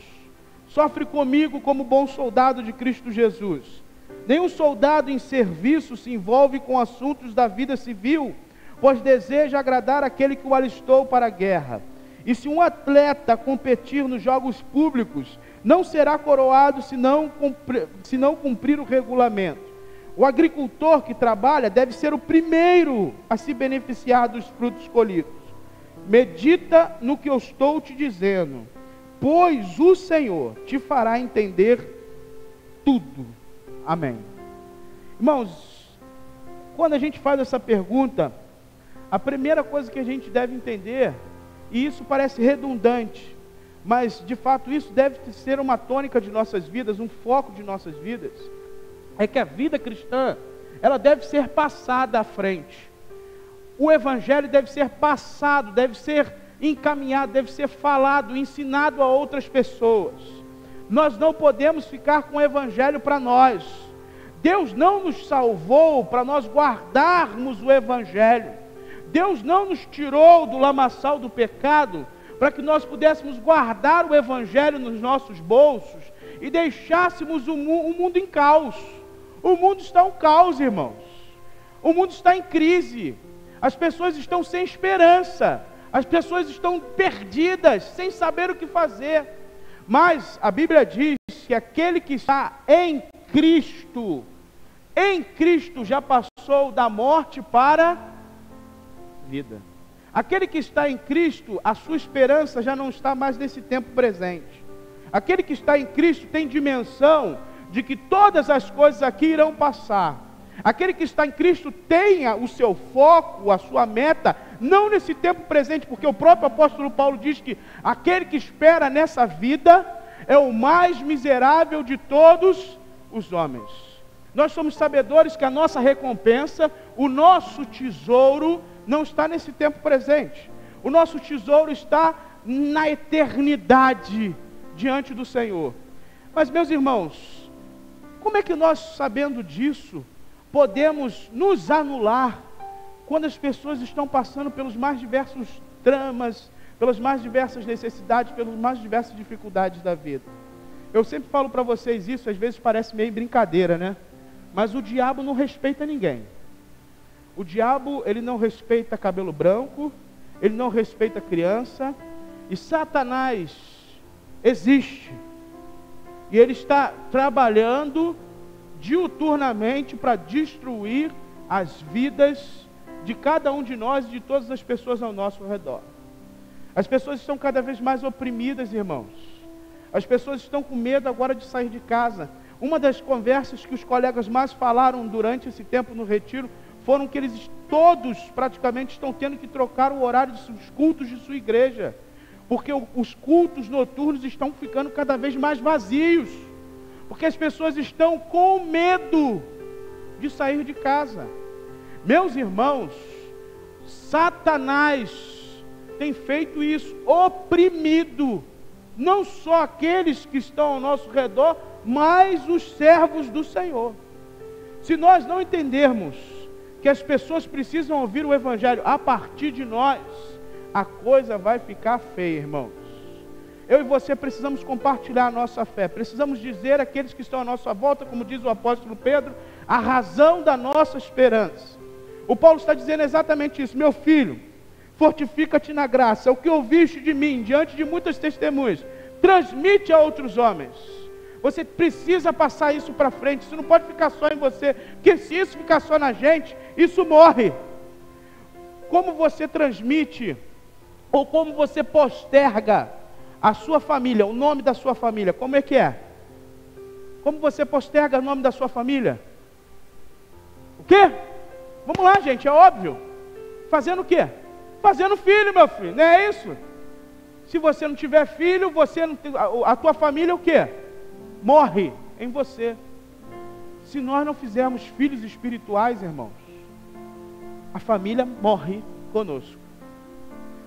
Sofre comigo como bom soldado de Cristo Jesus. Nenhum soldado em serviço se envolve com assuntos da vida civil, pois deseja agradar aquele que o alistou para a guerra. E se um atleta competir nos jogos públicos, não será coroado se não cumprir o regulamento. O agricultor que trabalha deve ser o primeiro a se beneficiar dos frutos colhidos. Medita no que eu estou te dizendo, pois o Senhor te fará entender tudo. Amém. Irmãos, quando a gente faz essa pergunta, a primeira coisa que a gente deve entender, e isso parece redundante, mas de fato isso deve ser uma tônica de nossas vidas, um foco de nossas vidas, é que a vida cristã, ela deve ser passada à frente. O evangelho deve ser passado, deve ser encaminhado, deve ser falado, ensinado a outras pessoas. Nós não podemos ficar com o evangelho para nós. Deus não nos salvou para nós guardarmos o evangelho. Deus não nos tirou do lamaçal do pecado para que nós pudéssemos guardar o evangelho nos nossos bolsos e deixássemos o mundo em caos. O mundo está um caos, irmãos. O mundo está em crise. As pessoas estão sem esperança. As pessoas estão perdidas, sem saber o que fazer. Mas a Bíblia diz que aquele que está em Cristo já passou da morte para a vida. Aquele que está em Cristo, a sua esperança já não está mais nesse tempo presente. Aquele que está em Cristo tem dimensão de que todas as coisas aqui irão passar. Aquele que está em Cristo tenha o seu foco, a sua meta, não nesse tempo presente, porque o próprio apóstolo Paulo diz que aquele que espera nessa vida é o mais miserável de todos os homens. Nós somos sabedores que a nossa recompensa, o nosso tesouro, não está nesse tempo presente. O nosso tesouro está na eternidade diante do Senhor. Mas, meus irmãos, como é que nós, sabendo disso, podemos nos anular quando as pessoas estão passando pelos mais diversos dramas, pelas mais diversas necessidades, pelas mais diversas dificuldades da vida? Eu sempre falo para vocês isso, às vezes parece meio brincadeira, né? Mas o diabo não respeita ninguém. O diabo, ele não respeita cabelo branco, ele não respeita criança, e Satanás existe. E ele está trabalhando diuturnamente para destruir as vidas de cada um de nós e de todas as pessoas ao nosso redor. As pessoas estão cada vez mais oprimidas, irmãos. As pessoas estão com medo agora de sair de casa. Uma das conversas que os colegas mais falaram durante esse tempo no retiro foram que eles todos praticamente estão tendo que trocar o horário dos cultos de sua igreja, porque os cultos noturnos estão ficando cada vez mais vazios, porque as pessoas estão com medo de sair de casa. Meus irmãos, Satanás tem feito isso, oprimido não só aqueles que estão ao nosso redor, mas os servos do Senhor. Se nós não entendermos que as pessoas precisam ouvir o evangelho a partir de nós, a coisa vai ficar feia, irmãos. Eu e você precisamos compartilhar a nossa fé, precisamos dizer àqueles que estão à nossa volta, como diz o apóstolo Pedro, a razão da nossa esperança. O Paulo está dizendo exatamente isso: meu filho, fortifica-te na graça, o que ouviste de mim, diante de muitas testemunhas, transmite a outros homens. Você precisa passar isso para frente, isso não pode ficar só em você, porque se isso ficar só na gente, isso morre. Como você transmite, ou como você posterga a sua família, o nome da sua família, como é que é? Como você posterga o nome da sua família? O quê? Vamos lá, gente, é óbvio. Fazendo o quê? Fazendo filho, meu filho, não é isso? Se você não tiver filho, você não tem, a tua família o quê? Morre em você. Se nós não fizermos filhos espirituais, irmãos, a família morre conosco.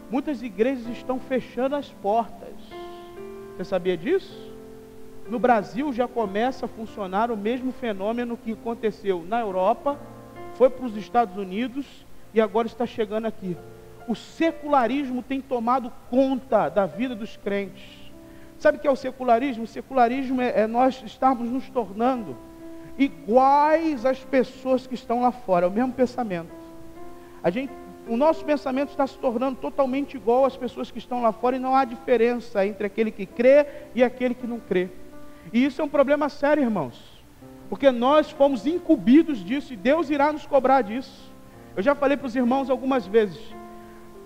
Muitas igrejas estão fechando as portas. Você sabia disso? No Brasil já começa a funcionar o mesmo fenômeno que aconteceu na Europa, foi para os Estados Unidos e agora está chegando aqui. O secularismo tem tomado conta da vida dos crentes. Sabe o que é o secularismo? O secularismo é nós estarmos nos tornando iguais às pessoas que estão lá fora, é o mesmo pensamento. O nosso pensamento está se tornando totalmente igual às pessoas que estão lá fora e não há diferença entre aquele que crê e aquele que não crê. E isso é um problema sério, irmãos. porque nós fomos incumbidos disso e Deus irá nos cobrar disso. Eu já falei para os irmãos algumas vezes,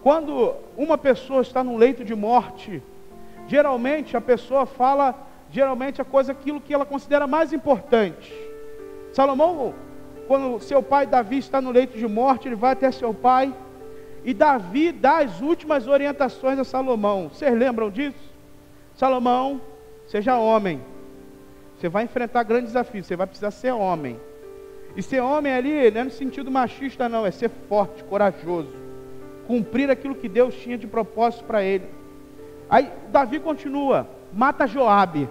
quando uma pessoa está num leito de morte, geralmente a pessoa fala, aquilo que ela considera mais importante. Salomão, quando seu pai Davi está no leito de morte, ele vai até seu pai, e Davi dá as últimas orientações a Salomão. Vocês lembram disso? Salomão, seja homem. Você vai enfrentar grandes desafios, você vai precisar ser homem. E ser homem ali não é no sentido machista não, é ser forte, corajoso. Cumprir aquilo que Deus tinha de propósito para ele. Aí Davi continua, mata Joabe.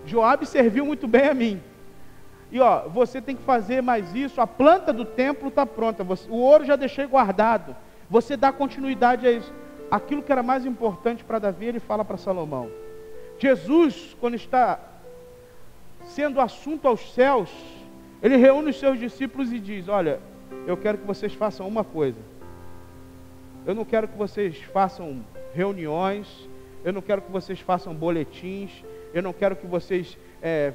Joabe serviu muito bem a mim. E você tem que fazer mais isso, a planta do templo está pronta, o ouro já deixei guardado. Você dá continuidade a isso. Aquilo que era mais importante para Davi, ele fala para Salomão. Jesus, quando está sendo assunto aos céus, ele reúne os seus discípulos e diz, olha, eu quero que vocês façam uma coisa. Eu não quero que vocês façam reuniões, eu não quero que vocês façam boletins, eu não quero que vocês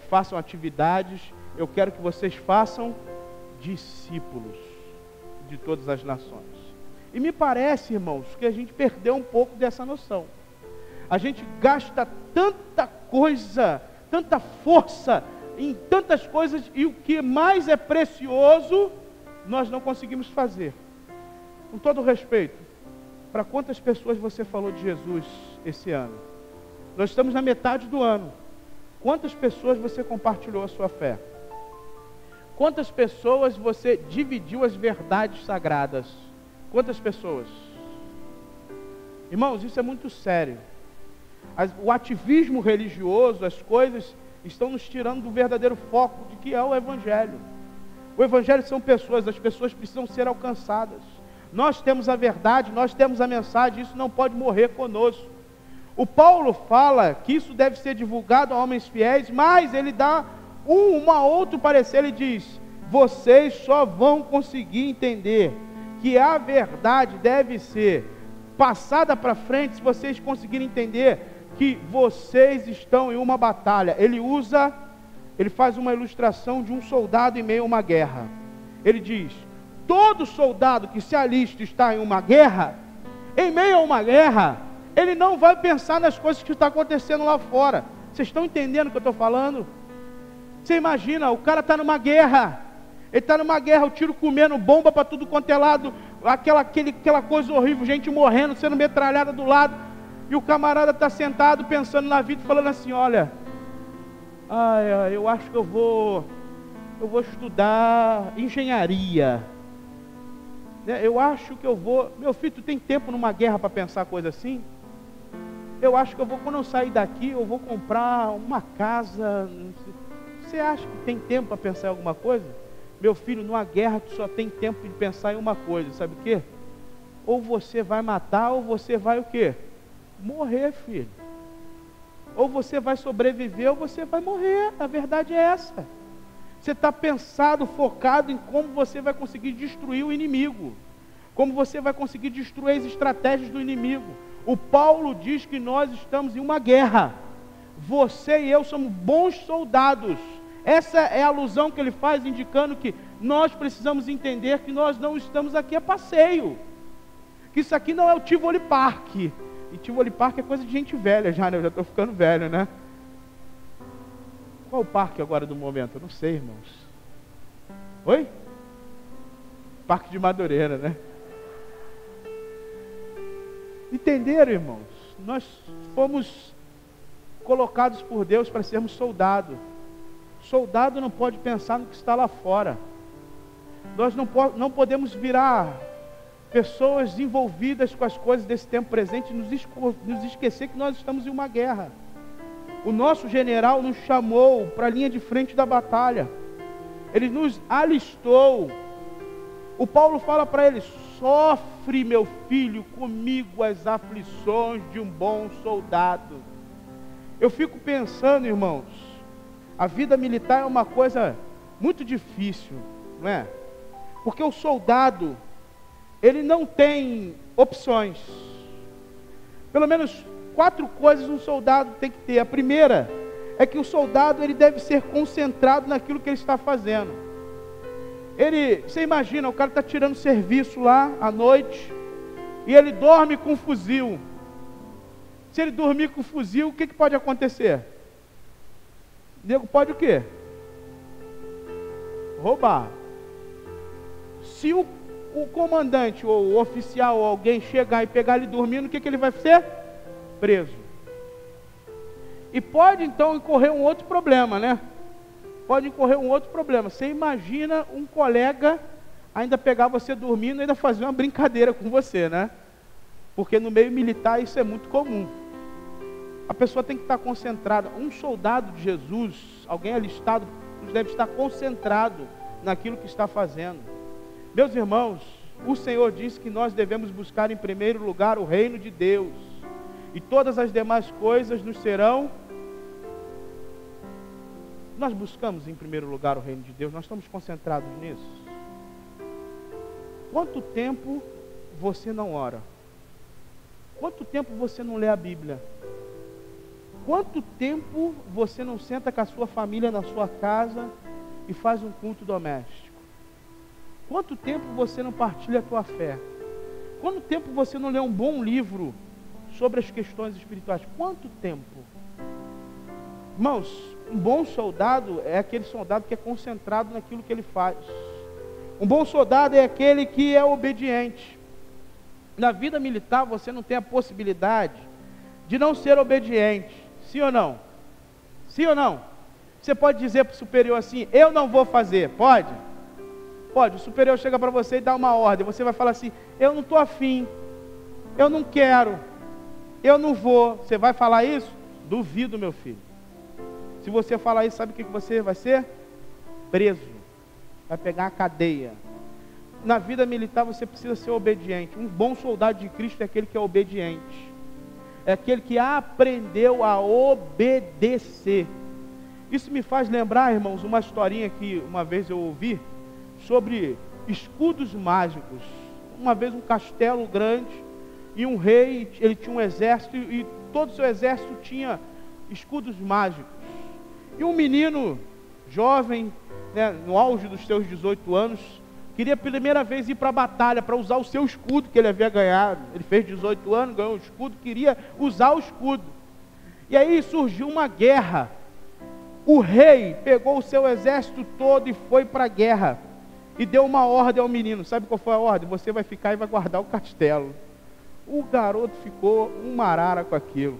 façam atividades, eu quero que vocês façam discípulos de todas as nações. E me parece, irmãos, que a gente perdeu um pouco dessa noção. A gente gasta tanta coisa, tanta força em tantas coisas, e o que mais é precioso, nós não conseguimos fazer. Com todo respeito, para quantas pessoas você falou de Jesus esse ano? Nós estamos na metade do ano. Quantas pessoas você compartilhou a sua fé? Quantas pessoas você dividiu as verdades sagradas? Quantas pessoas? Irmãos, isso é muito sério. O ativismo religioso, as coisas estão nos tirando do verdadeiro foco de que é o Evangelho. O Evangelho são pessoas, as pessoas precisam ser alcançadas. Nós temos a verdade, nós temos a mensagem, isso não pode morrer conosco. O Paulo fala que isso deve ser divulgado a homens fiéis, mas ele dá outro parecer, ele diz, vocês só vão conseguir entender que a verdade deve ser passada para frente se vocês conseguirem entender que vocês estão em uma batalha. Ele faz uma ilustração de um soldado em meio a uma guerra. Ele diz, todo soldado que se alista está em uma guerra, em meio a uma guerra, ele não vai pensar nas coisas que estão acontecendo lá fora. Vocês estão entendendo o que eu estou falando? Você imagina, o cara está numa guerra, ele está numa guerra, o tiro comendo bomba para tudo quanto é lado, aquela coisa horrível, gente morrendo, sendo metralhada do lado, e o camarada está sentado pensando na vida, falando assim, olha, eu acho que eu vou estudar engenharia, eu acho que eu vou, meu filho, tu tem tempo numa guerra para pensar coisa assim? Eu acho que eu vou, quando eu sair daqui, eu vou comprar uma casa. Você acha que tem tempo para pensar em alguma coisa? Meu filho, numa guerra tu só tem tempo de pensar em uma coisa, sabe o quê? Ou você vai matar, ou você vai o quê? Morrer, filho. Ou você vai sobreviver, ou você vai morrer. A verdade é essa. Você está pensado, focado em como você vai conseguir destruir o inimigo, como você vai conseguir destruir as estratégias do inimigo. O Paulo diz que nós estamos em uma guerra. Você e eu somos bons soldados. Essa é a alusão que ele faz, indicando que nós precisamos entender que nós não estamos aqui a passeio. Que isso aqui não é o Tivoli Park. E Tivoli Park é coisa de gente velha já, né? Eu já estou ficando velho, né? Qual o parque agora do momento? Eu não sei, irmãos. Oi? Parque de Madureira, né? Entenderam, irmãos? Nós fomos colocados por Deus para sermos soldados. Soldado não pode pensar no que está lá fora. Nós não podemos virar pessoas envolvidas com as coisas desse tempo presente e nos esquecer que nós estamos em uma guerra. O nosso general nos chamou para a linha de frente da batalha. Ele nos alistou. O Paulo fala para ele, sofre, meu filho, comigo as aflições de um bom soldado. Eu fico pensando, irmãos, a vida militar é uma coisa muito difícil, não é? Porque o soldado, ele não tem opções. Pelo menos 4 coisas um soldado tem que ter. A primeira é que o soldado ele deve ser concentrado naquilo que ele está fazendo. Você imagina, o cara está tirando serviço lá à noite e ele dorme com um fuzil. Se ele dormir com um fuzil, o que pode acontecer? O nego pode o quê? Roubar. Se o comandante ou o oficial ou alguém chegar e pegar ele dormindo, o que ele vai ser? Preso. E pode então incorrer um outro problema, né? Pode incorrer um outro problema. Você imagina um colega ainda pegar você dormindo e ainda fazer uma brincadeira com você, né? Porque no meio militar isso é muito comum. A pessoa tem que estar concentrada. Um soldado de Jesus, alguém alistado, deve estar concentrado naquilo que está fazendo. Meus irmãos, o Senhor disse que nós devemos buscar em primeiro lugar o reino de Deus, e todas as demais coisas nos serão. Nós buscamos em primeiro lugar o reino de Deus, nós estamos concentrados nisso. Quanto tempo você não ora? Quanto tempo você não lê a Bíblia? Quanto tempo você não senta com a sua família na sua casa e faz um culto doméstico? Quanto tempo você não partilha a tua fé? Quanto tempo você não lê um bom livro sobre as questões espirituais? Quanto tempo? Irmãos, um bom soldado é aquele soldado que é concentrado naquilo que ele faz. Um bom soldado é aquele que é obediente. Na vida militar você não tem a possibilidade de não ser obediente. Sim ou não? Sim ou não? Você pode dizer para o superior assim: eu não vou fazer. Pode? Pode. O superior chega para você e dá uma ordem. Você vai falar assim: eu não estou afim, eu não quero, eu não vou. Você vai falar isso? Duvido, meu filho. Se você falar isso, sabe o que você vai ser? Preso. Vai pegar a cadeia. Na vida militar você precisa ser obediente. Um bom soldado de Cristo é aquele que é obediente. É aquele que aprendeu a obedecer. Isso me faz lembrar, irmãos, uma historinha que uma vez eu ouvi sobre escudos mágicos. Uma vez um castelo grande e um rei, ele tinha um exército e todo o seu exército tinha escudos mágicos. E um menino jovem, né, no auge dos seus 18 anos, queria pela primeira vez ir para a batalha, para usar o seu escudo que ele havia ganhado. Ele fez 18 anos, ganhou o escudo, queria usar o escudo. E aí surgiu uma guerra. O rei pegou o seu exército todo e foi para a guerra. E deu uma ordem ao menino. Sabe qual foi a ordem? Você vai ficar e vai guardar o castelo. O garoto ficou uma arara com aquilo.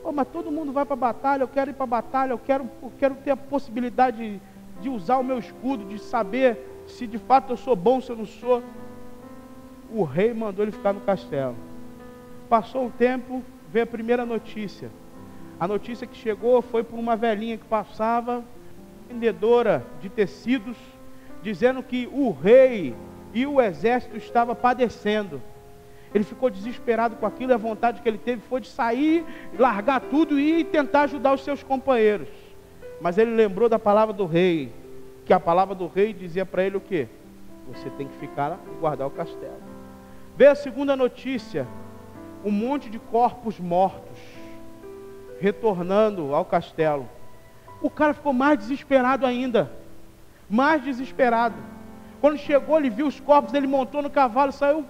Oh, mas todo mundo vai para a batalha, eu quero ir para a batalha, eu quero ter a possibilidade de usar o meu escudo, de saber se de fato eu sou bom, se eu não sou. O rei mandou ele ficar no castelo. Passou um tempo, veio a primeira notícia. A notícia que chegou foi por uma velhinha que passava, vendedora de tecidos, dizendo que o rei e o exército estavam padecendo. Ele ficou desesperado com aquilo, e a vontade que ele teve foi de sair, largar tudo e ir tentar ajudar os seus companheiros. Mas ele lembrou da palavra do rei, que a palavra do rei dizia para ele o quê? Você tem que ficar e guardar o castelo. Veio a segunda notícia, um monte de corpos mortos, retornando ao castelo. O cara ficou mais desesperado ainda, mais desesperado. Quando chegou, ele viu os corpos, ele montou no cavalo, saiu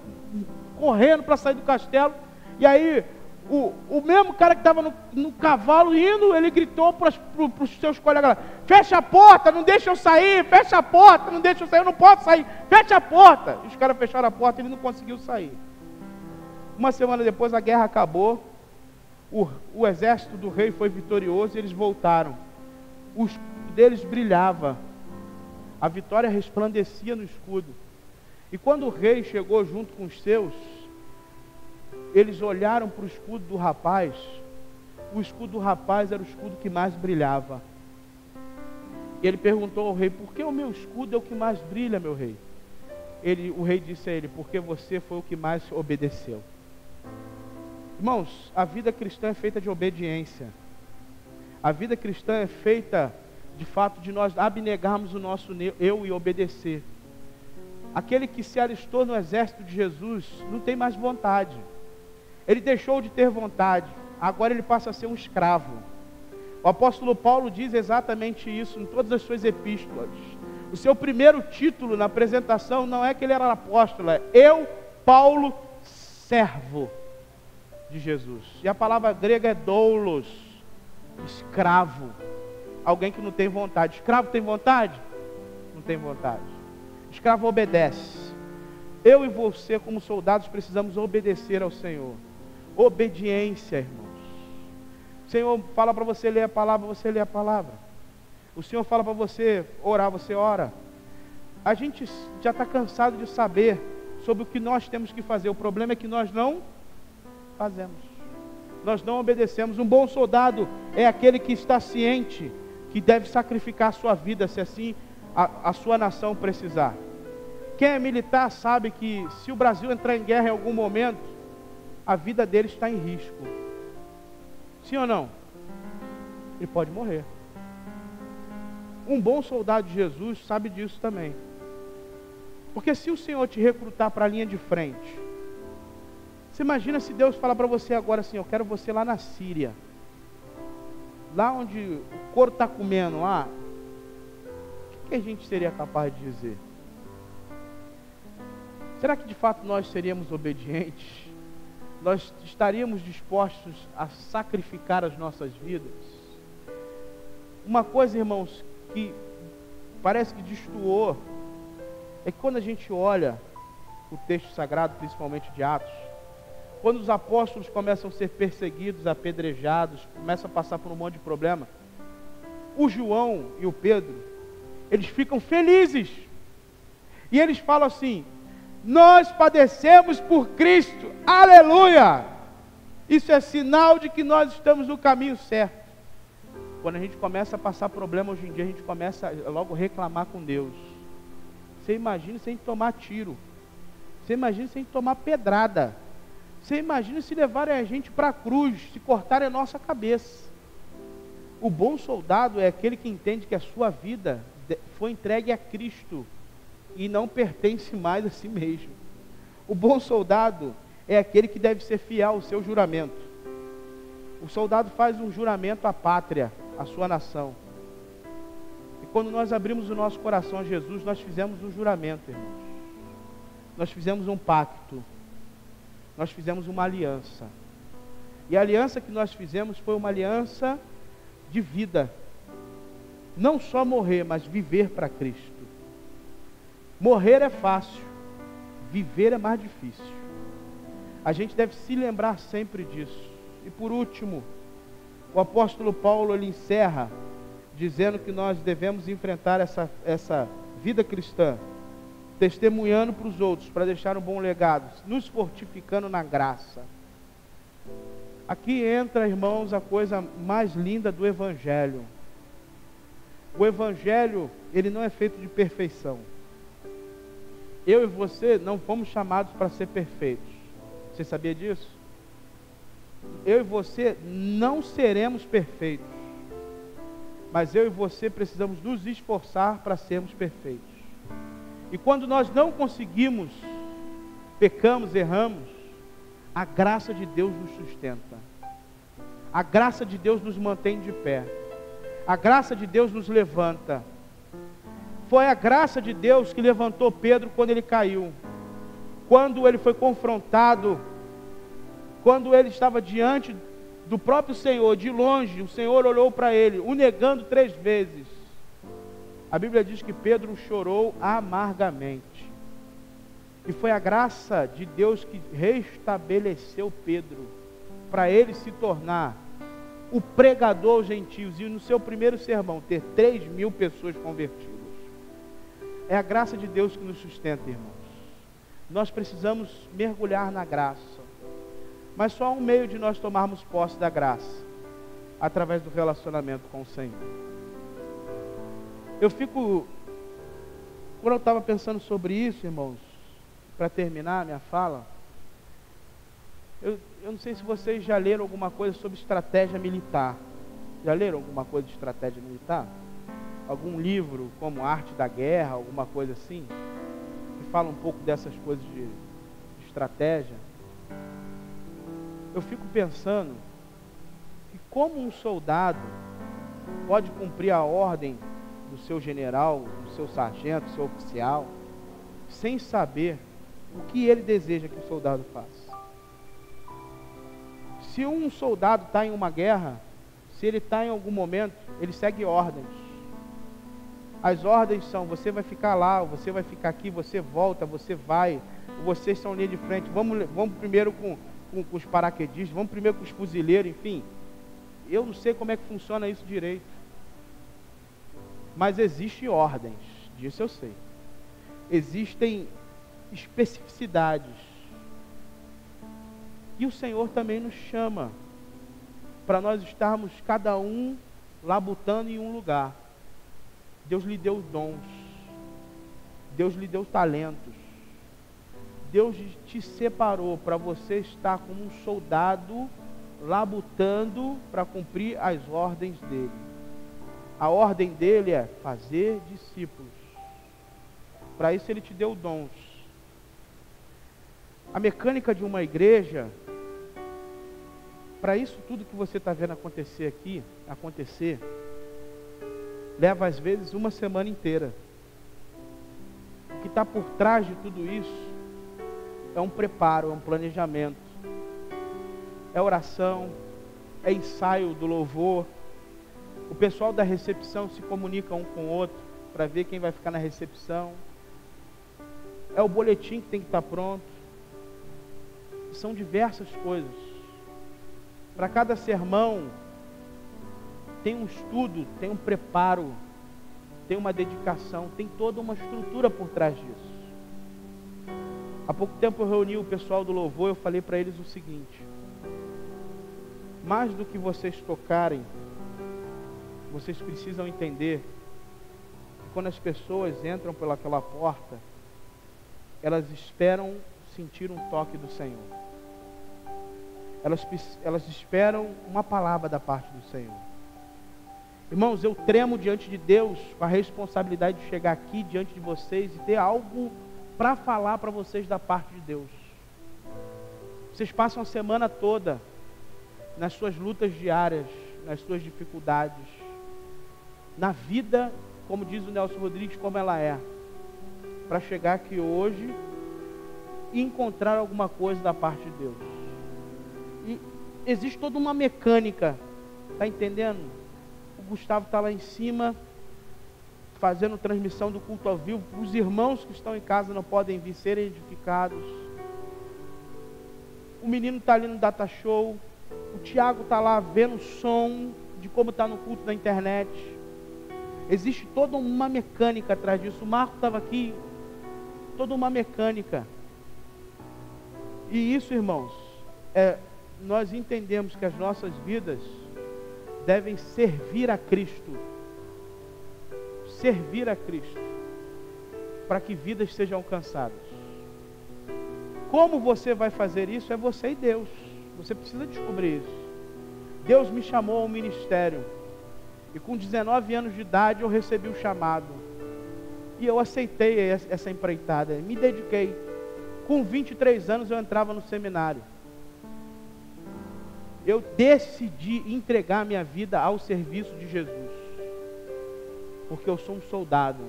correndo para sair do castelo. E aí o mesmo cara que estava no cavalo indo, ele gritou para os seus colegas lá: fecha a porta, não deixa eu sair, fecha a porta, não deixa eu sair, eu não posso sair, fecha a porta. E os caras fecharam a porta e ele não conseguiu sair. Uma semana depois a guerra acabou, o exército do rei foi vitorioso e eles voltaram. O escudo deles brilhava, a vitória resplandecia no escudo. E quando o rei chegou junto com os seus, eles olharam para o escudo do rapaz. O escudo do rapaz era o escudo que mais brilhava. E ele perguntou ao rei: por que o meu escudo é o que mais brilha, meu rei? O rei disse a ele: porque você foi o que mais obedeceu. Irmãos, a vida cristã é feita de obediência. A vida cristã é feita de fato de nós abnegarmos o nosso eu e obedecer. Aquele que se alistou no exército de Jesus não tem mais vontade. Ele deixou de ter vontade. Agora ele passa a ser um escravo. O apóstolo Paulo diz exatamente isso em todas as suas epístolas. O seu primeiro título na apresentação não é que ele era apóstolo, é eu, Paulo, servo de Jesus. E a palavra grega é doulos, escravo. Alguém que não tem vontade. Escravo tem vontade? Não tem vontade. Escravo obedece. Eu e você, como soldados, precisamos obedecer ao Senhor. Obediência, irmãos. O Senhor fala para você ler a palavra, você lê a palavra. O Senhor fala para você orar, você ora. A gente já está cansado de saber sobre o que nós temos que fazer. O problema é que nós não fazemos. Nós não obedecemos. Um bom soldado é aquele que está ciente que deve sacrificar a sua vida, se assim a sua nação precisar. Quem é militar sabe que se o Brasil entrar em guerra em algum momento, a vida dele está em risco. Sim ou não? Ele pode morrer. Um bom soldado de Jesus sabe disso também. Porque se o Senhor te recrutar para a linha de frente, você imagina se Deus falar para você agora assim, eu quero você lá na Síria, lá onde o couro está comendo lá, o que a gente seria capaz de dizer? Será que de fato nós seríamos obedientes? Nós estaríamos dispostos a sacrificar as nossas vidas? Uma coisa, irmãos, que parece que destoou, é que quando a gente olha o texto sagrado, principalmente de Atos, quando os apóstolos começam a ser perseguidos, apedrejados, começam a passar por um monte de problema, o João e o Pedro, eles ficam felizes. E eles falam assim, nós padecemos por Cristo, aleluia! Isso é sinal de que nós estamos no caminho certo. Quando a gente começa a passar problema hoje em dia, a gente começa a logo reclamar com Deus. Você imagina sem tomar tiro. Você imagina sem tomar pedrada. Você imagina se levarem a gente para a cruz, se cortarem a nossa cabeça. O bom soldado é aquele que entende que a sua vida foi entregue a Cristo e não pertence mais a si mesmo. O bom soldado é aquele que deve ser fiel ao seu juramento. O soldado faz um juramento à pátria, à sua nação. E quando nós abrimos o nosso coração a Jesus, nós fizemos um juramento, irmãos. Nós fizemos um pacto. Nós fizemos uma aliança. E a aliança que nós fizemos foi uma aliança de vida. Não só morrer, mas viver para Cristo. Morrer é fácil, viver é mais difícil. A gente deve se lembrar sempre disso. E por último, o apóstolo Paulo ele encerra dizendo que nós devemos enfrentar essa vida cristã, testemunhando para os outros, para deixar um bom legado, nos fortificando na graça. Aqui entra, irmãos, a coisa mais linda do Evangelho. O Evangelho, ele não é feito de perfeição. Eu e você não fomos chamados para ser perfeitos. Você sabia disso? Eu e você não seremos perfeitos. Mas eu e você precisamos nos esforçar para sermos perfeitos. E quando nós não conseguimos, pecamos, erramos, a graça de Deus nos sustenta. A graça de Deus nos mantém de pé. A graça de Deus nos levanta. Foi a graça de Deus que levantou Pedro quando ele caiu. Quando ele foi confrontado, quando ele estava diante do próprio Senhor, de longe, o Senhor olhou para ele, o negando 3 vezes. A Bíblia diz que Pedro chorou amargamente. E foi a graça de Deus que restabeleceu Pedro, para ele se tornar o pregador aos gentios, e no seu primeiro sermão ter 3.000 pessoas convertidas. É a graça de Deus que nos sustenta, irmãos. Nós precisamos mergulhar na graça. Mas só há um meio de nós tomarmos posse da graça, através do relacionamento com o Senhor. Quando eu estava pensando sobre isso, irmãos, para terminar a minha fala, eu não sei se vocês já leram alguma coisa sobre estratégia militar. Já leram alguma coisa de estratégia militar? Algum livro como Arte da Guerra, alguma coisa assim, que fala um pouco dessas coisas de estratégia? Eu fico pensando que como um soldado, pode cumprir a ordem do seu general, do seu sargento, do seu oficial, sem saber o que ele deseja que o soldado faça. Se um soldado está em uma guerra, se ele está em algum momento, ele segue ordens. As ordens são: você vai ficar lá, você vai ficar aqui, você volta, você vai, vocês são linha de frente, vamos primeiro com os paraquedistas, vamos primeiro com os fuzileiros, enfim. Eu não sei como é que funciona isso direito, mas existem ordens, disso eu sei. Existem especificidades, e o Senhor também nos chama para nós estarmos cada um labutando em um lugar. Deus lhe deu dons, Deus lhe deu talentos, Deus te separou para você estar como um soldado labutando para cumprir as ordens dele. A ordem dele é fazer discípulos. Para isso ele te deu dons. A mecânica de uma igreja, para isso tudo que você está vendo acontecer aqui, leva às vezes uma semana inteira. O que está por trás de tudo isso é um preparo, é um planejamento, é oração, é ensaio do louvor. O pessoal da recepção se comunica um com o outro para ver quem vai ficar na recepção. É o boletim que tem que estar pronto. São diversas coisas. Para cada sermão tem um estudo, tem um preparo, tem uma dedicação, tem toda uma estrutura por trás disso. Há pouco tempo eu reuni o pessoal do louvor, eu falei para eles o seguinte: mais do que vocês tocarem, vocês precisam entender que quando as pessoas entram pelaquela porta, elas esperam sentir um toque do Senhor. Elas esperam uma palavra da parte do Senhor. Irmãos, eu tremo diante de Deus com a responsabilidade de chegar aqui diante de vocês e ter algo para falar para vocês da parte de Deus. Vocês passam a semana toda nas suas lutas diárias, nas suas dificuldades, na vida, como diz o Nelson Rodrigues, como ela é, para chegar aqui hoje e encontrar alguma coisa da parte de Deus. E existe toda uma mecânica, está entendendo? O Gustavo está lá em cima, fazendo transmissão do culto ao vivo. Os irmãos que estão em casa não podem vir serem edificados. O menino está ali no data show. O Tiago está lá vendo o som de como está no culto na internet. Existe toda uma mecânica atrás disso. O Marco estava aqui, toda uma mecânica. E isso, irmãos, nós entendemos que as nossas vidas devem servir a Cristo. Servir a Cristo, para que vidas sejam alcançadas. Como você vai fazer isso? É você e Deus. Você precisa descobrir isso. Deus me chamou ao ministério, e com 19 anos de idade eu recebi o chamado, e eu aceitei essa empreitada, me dediquei. Com 23 anos eu entrava no seminário. Eu decidi entregar minha vida ao serviço de Jesus, porque eu sou um soldado,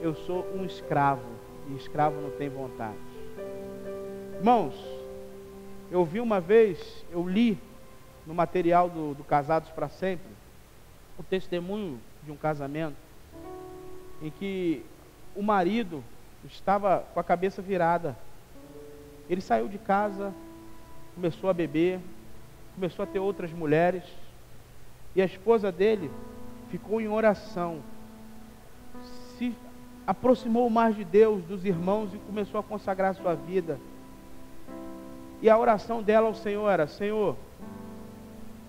eu sou um escravo, e escravo não tem vontade. Irmãos, eu vi uma vez, eu li no material do Casados para Sempre, o testemunho de um casamento, em que o marido estava com a cabeça virada. Ele saiu de casa, começou a beber, começou a ter outras mulheres, e a esposa dele ficou em oração, se aproximou mais de Deus, dos irmãos, e começou a consagrar a sua vida. E a oração dela ao Senhor era: Senhor,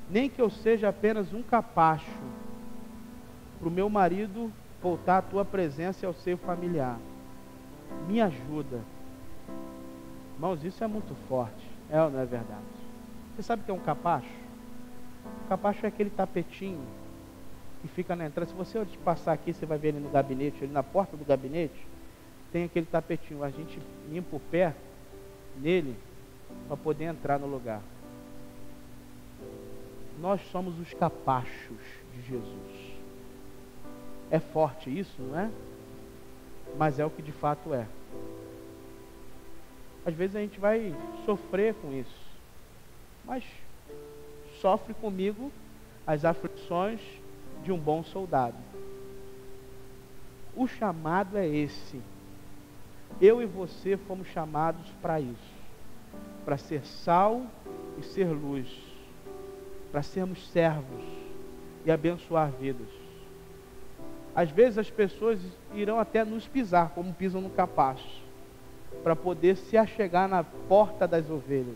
nem que eu seja apenas um capacho para o meu marido voltar à tua presença e ao seio familiar, me ajuda. Irmãos, isso é muito forte, é ou não é verdade? Você sabe o que é um capacho? O capacho é aquele tapetinho que fica na entrada. Se você passar aqui, você vai ver ele no gabinete, ali na porta do gabinete, tem aquele tapetinho. A gente limpa o pé nele para poder entrar no lugar. Nós somos os capachos de Jesus. É forte isso, não é? Mas é o que de fato é. Às vezes a gente vai sofrer com isso, mas sofre comigo as aflições de um bom soldado. O chamado é esse. Eu e você fomos chamados para isso, para ser sal e ser luz, para sermos servos e abençoar vidas. Às vezes as pessoas irão até nos pisar, como pisam no capacho, para poder se achegar na porta das ovelhas,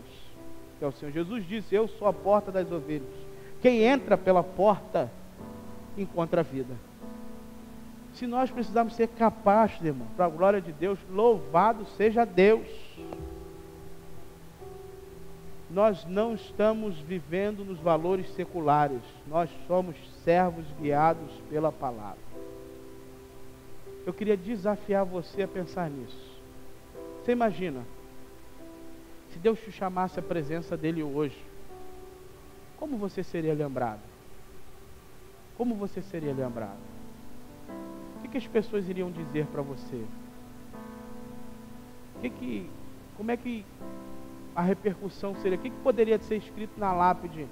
que é o Senhor Jesus disse: eu sou a porta das ovelhas. Quem entra pela porta encontra a vida. Se nós precisarmos ser capazes, irmão, para a glória de Deus, louvado seja Deus. Nós não estamos vivendo nos valores seculares, nós somos servos guiados pela palavra. Eu queria desafiar você a pensar nisso. Você imagina, se Deus te chamasse a presença dele hoje, como você seria lembrado? Como você seria lembrado? O que as pessoas iriam dizer para você? Como é que a repercussão seria? O que poderia ser escrito na lápide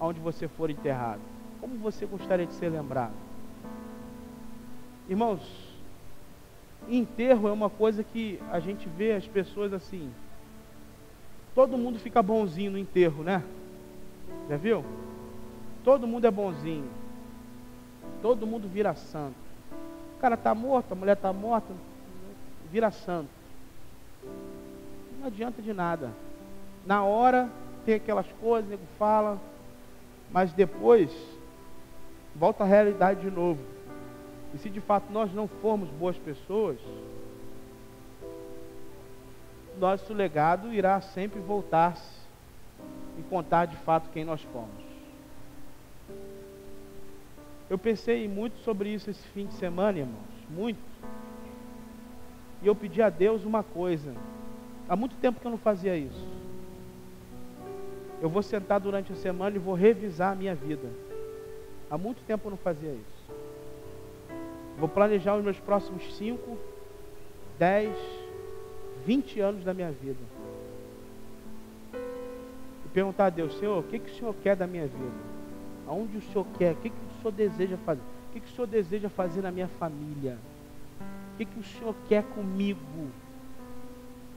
onde você for enterrado? Como você gostaria de ser lembrado? Irmãos, enterro é uma coisa que a gente vê as pessoas assim, todo mundo fica bonzinho no enterro, né? Já viu? Todo mundo é bonzinho, todo mundo vira santo. O cara está morto, a mulher está morta, vira santo. Não adianta de nada. Na hora tem aquelas coisas, nego fala, mas depois volta à realidade de novo. E se de fato nós não formos boas pessoas, nosso legado irá sempre voltar-se e contar de fato quem nós fomos. Eu pensei muito sobre isso esse fim de semana, irmãos, muito. E eu pedi a Deus uma coisa. Há muito tempo que eu não fazia isso. Eu vou sentar durante a semana e vou revisar a minha vida. Há muito tempo eu não fazia isso. Vou planejar os meus próximos 5, 10, 20 anos da minha vida. E perguntar a Deus: Senhor, o que o Senhor quer da minha vida? Aonde o Senhor quer? O que o Senhor deseja fazer? O que o Senhor deseja fazer na minha família? O que o Senhor quer comigo?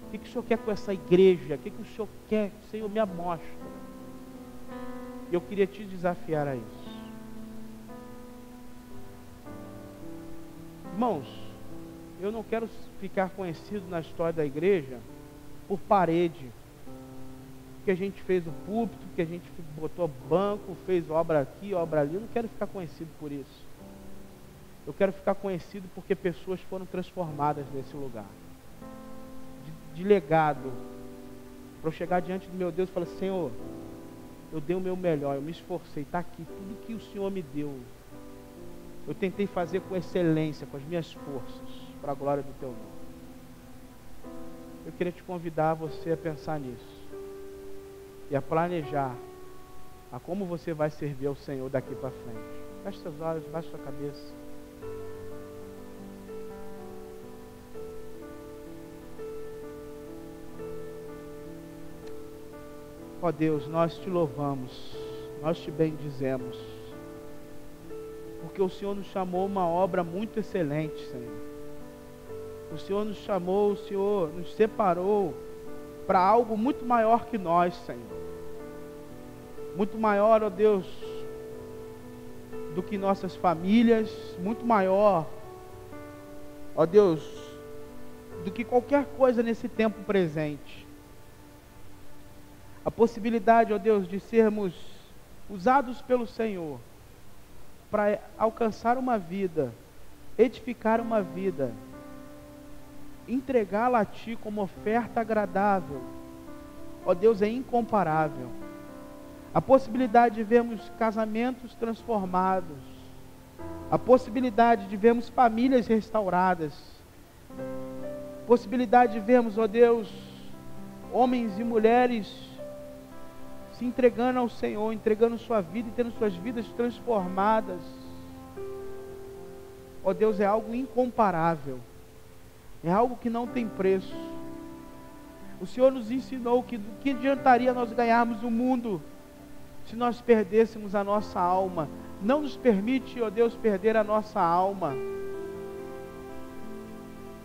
O que o Senhor quer com essa igreja? O que o Senhor quer? Senhor, me amostra. E eu queria te desafiar a isso. Irmãos, eu não quero ficar conhecido na história da igreja por parede, que a gente fez o púlpito, que a gente botou banco, fez obra aqui, obra ali. Eu não quero ficar conhecido por isso. Eu quero ficar conhecido porque pessoas foram transformadas nesse lugar. De legado. Para eu chegar diante do meu Deus e falar: Senhor, eu dei o meu melhor, eu me esforcei, está aqui, tudo que o Senhor me deu. Eu tentei fazer com excelência, com as minhas forças, para a glória do Teu nome. Eu queria te convidar você a pensar nisso. E a planejar a como você vai servir ao Senhor daqui para frente. Feche seus olhos, baixe sua cabeça. Ó Deus, nós te louvamos, nós te bendizemos, porque o Senhor nos chamou uma obra muito excelente, Senhor. O Senhor nos chamou, o Senhor nos separou para algo muito maior que nós, Senhor. Muito maior, ó Deus, do que nossas famílias, muito maior, ó Deus, do que qualquer coisa nesse tempo presente. A possibilidade, ó Deus, de sermos usados pelo Senhor para alcançar uma vida, edificar uma vida, entregá-la a Ti como oferta agradável, ó Deus, é incomparável. A possibilidade de vermos casamentos transformados, a possibilidade de vermos famílias restauradas, possibilidade de vermos, ó Deus, homens e mulheres se entregando ao Senhor, entregando sua vida e tendo suas vidas transformadas. Ó Deus, é algo incomparável, é algo que não tem preço. O Senhor nos ensinou que do que adiantaria nós ganharmos o mundo se nós perdêssemos a nossa alma. Não nos permite, ó Deus, perder a nossa alma.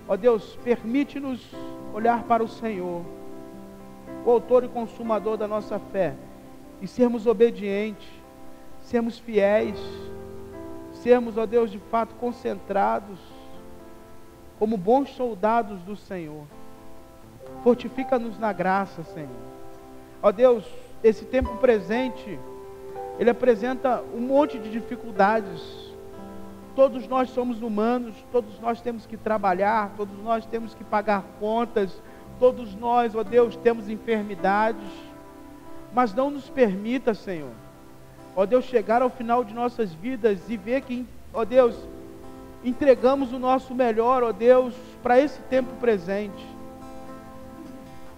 Ó Deus, permite-nos olhar para o Senhor, o autor e consumador da nossa fé, e sermos obedientes, sermos fiéis, sermos, ó Deus, de fato concentrados, como bons soldados do Senhor. Fortifica-nos na graça, Senhor. Ó Deus, esse tempo presente, ele apresenta um monte de dificuldades. Todos nós somos humanos, todos nós temos que trabalhar, todos nós temos que pagar contas, todos nós, ó Deus, temos enfermidades. Mas não nos permita, Senhor, ó Deus, chegar ao final de nossas vidas e ver que, ó Deus, entregamos o nosso melhor, ó Deus, para esse tempo presente.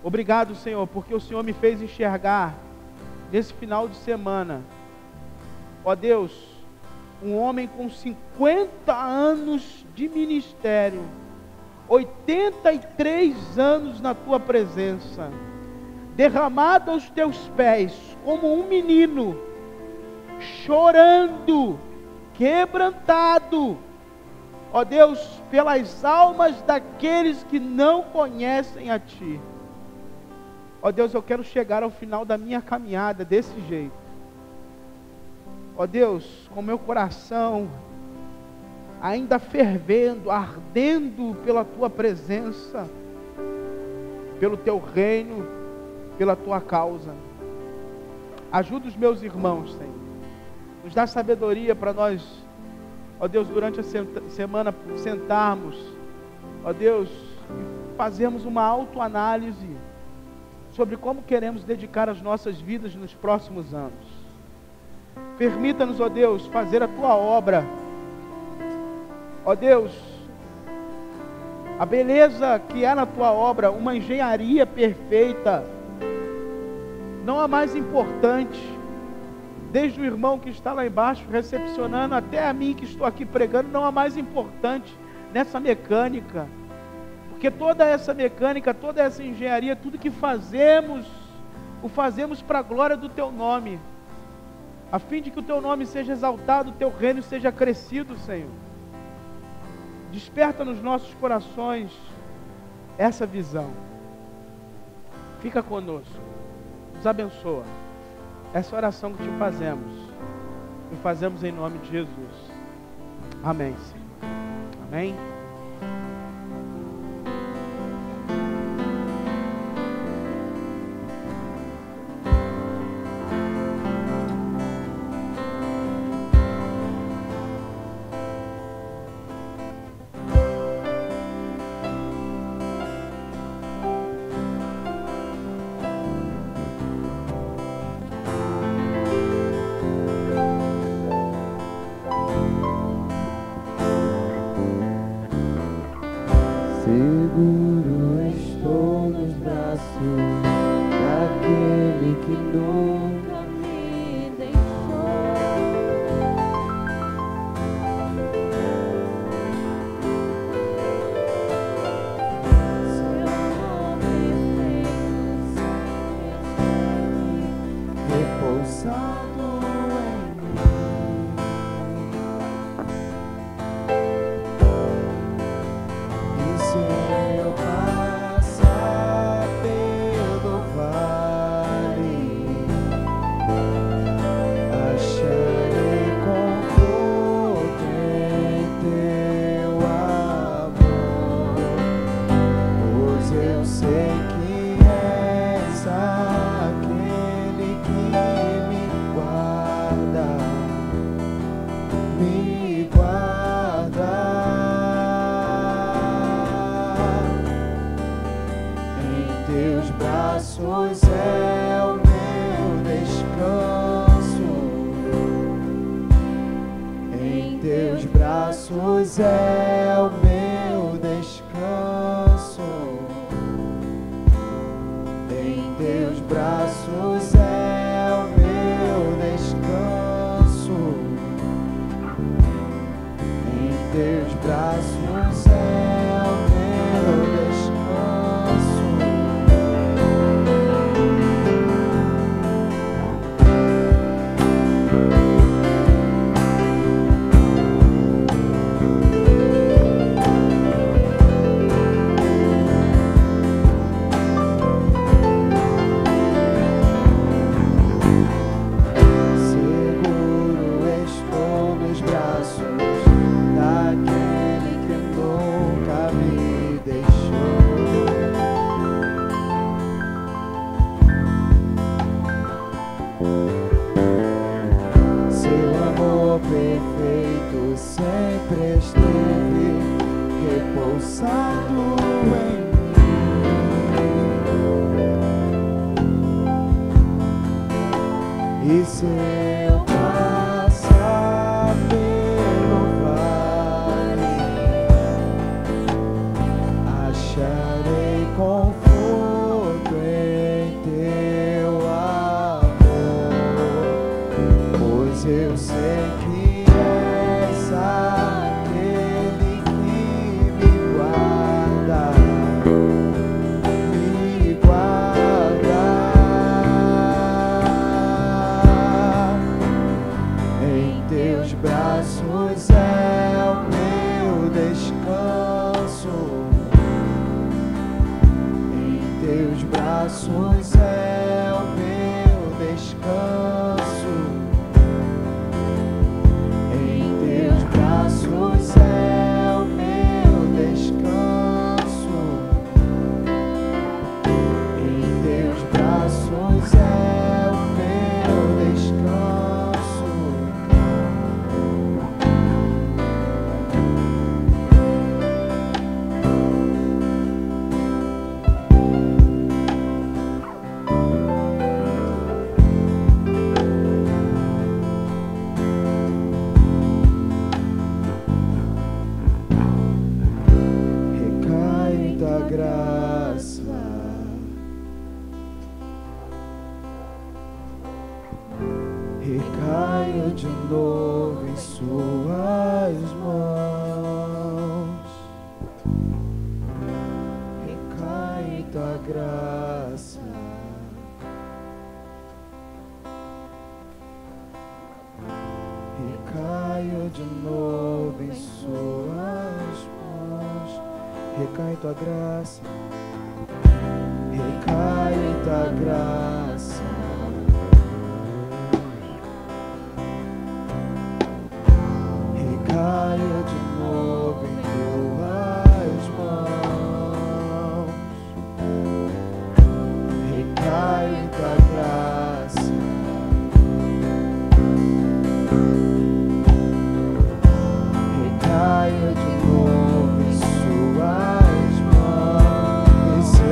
Obrigado, Senhor, porque o Senhor me fez enxergar nesse final de semana, ó Deus, um homem com 50 anos de ministério, 83 anos na tua presença, derramado aos teus pés, como um menino, chorando, quebrantado, ó Deus, pelas almas daqueles que não conhecem a Ti. Ó Deus, eu quero chegar ao final da minha caminhada desse jeito. Ó Deus, com meu coração ainda fervendo, ardendo pela Tua presença, pelo Teu reino, pela Tua causa. Ajuda os meus irmãos, Senhor. Nos dá sabedoria para nós, ó Deus, durante a semana sentarmos, ó Deus, e fazermos uma autoanálise sobre como queremos dedicar as nossas vidas nos próximos anos. Permita-nos, ó Deus, fazer a Tua obra. Ó Deus, a beleza que há na Tua obra, uma engenharia perfeita, não a mais importante, desde o irmão que está lá embaixo recepcionando, até a mim que estou aqui pregando, não a mais importante nessa mecânica. Porque toda essa mecânica, toda essa engenharia, tudo que fazemos, o fazemos para a glória do Teu nome, a fim de que o Teu nome seja exaltado, o Teu reino seja crescido, Senhor. Desperta nos nossos corações essa visão. Fica conosco, nos abençoa. Essa oração que Te fazemos, e fazemos em nome de Jesus. Amém, Senhor. Amém. Seguro estou nos braços daquele que nunca me deixou. Seu amor perfeito se repousado em mim. E se eu passar pelo vale, acharei conforto em Teu amor, pois eu sei que és aquele que me guarda, me guarda. Em Teus braços é o meu descanso. Em Teus braços é o meu descanso. Em Teus braços é Seu amor perfeito sempre esteve repousado em mim. E se eu passar pelo vale, acharei conforto em teu amor, pois eu sei que és aquele que me guarda, me guarda. Em teus braços é o meu descanso, em teus braços é o meu descanso, em teus braços é o meu descanso, em teus braços é o meu descanso. Recai em tua graça, recaio de novo em suas mãos. Recai em tua graça, recaio de novo em suas mãos. Recai em tua graça, recai em tua graça, recaio de novo em tuas mãos. Recaio em tua graça, recaio de novo em suas mãos. E se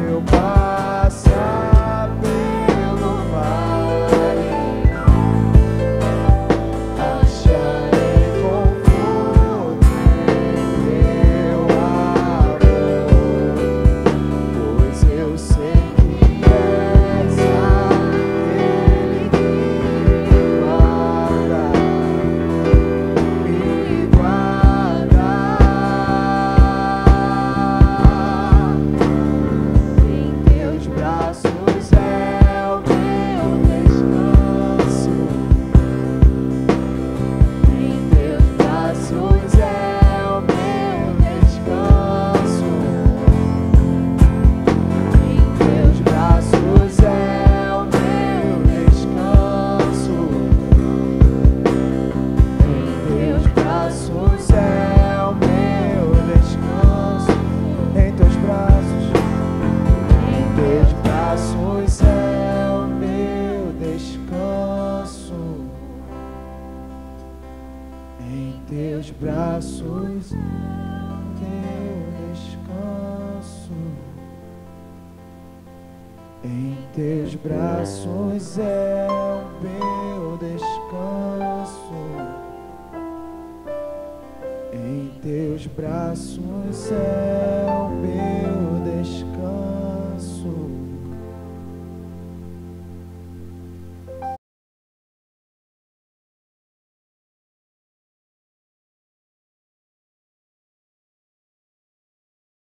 eu passar pelo vale, acharei conforto em teu amor, pois eu sei que és aquele que me guarda, me guarda. Em teus braços é o meu descanso, em teus braços é o meu descanso, em teus braços é o meu descanso, em teus braços é o meu descanso, em teus braços, em teus braços é o meu descanso, em teus braços é o teu descanso, em teus braços é o meu descanso, em teus braços é o meu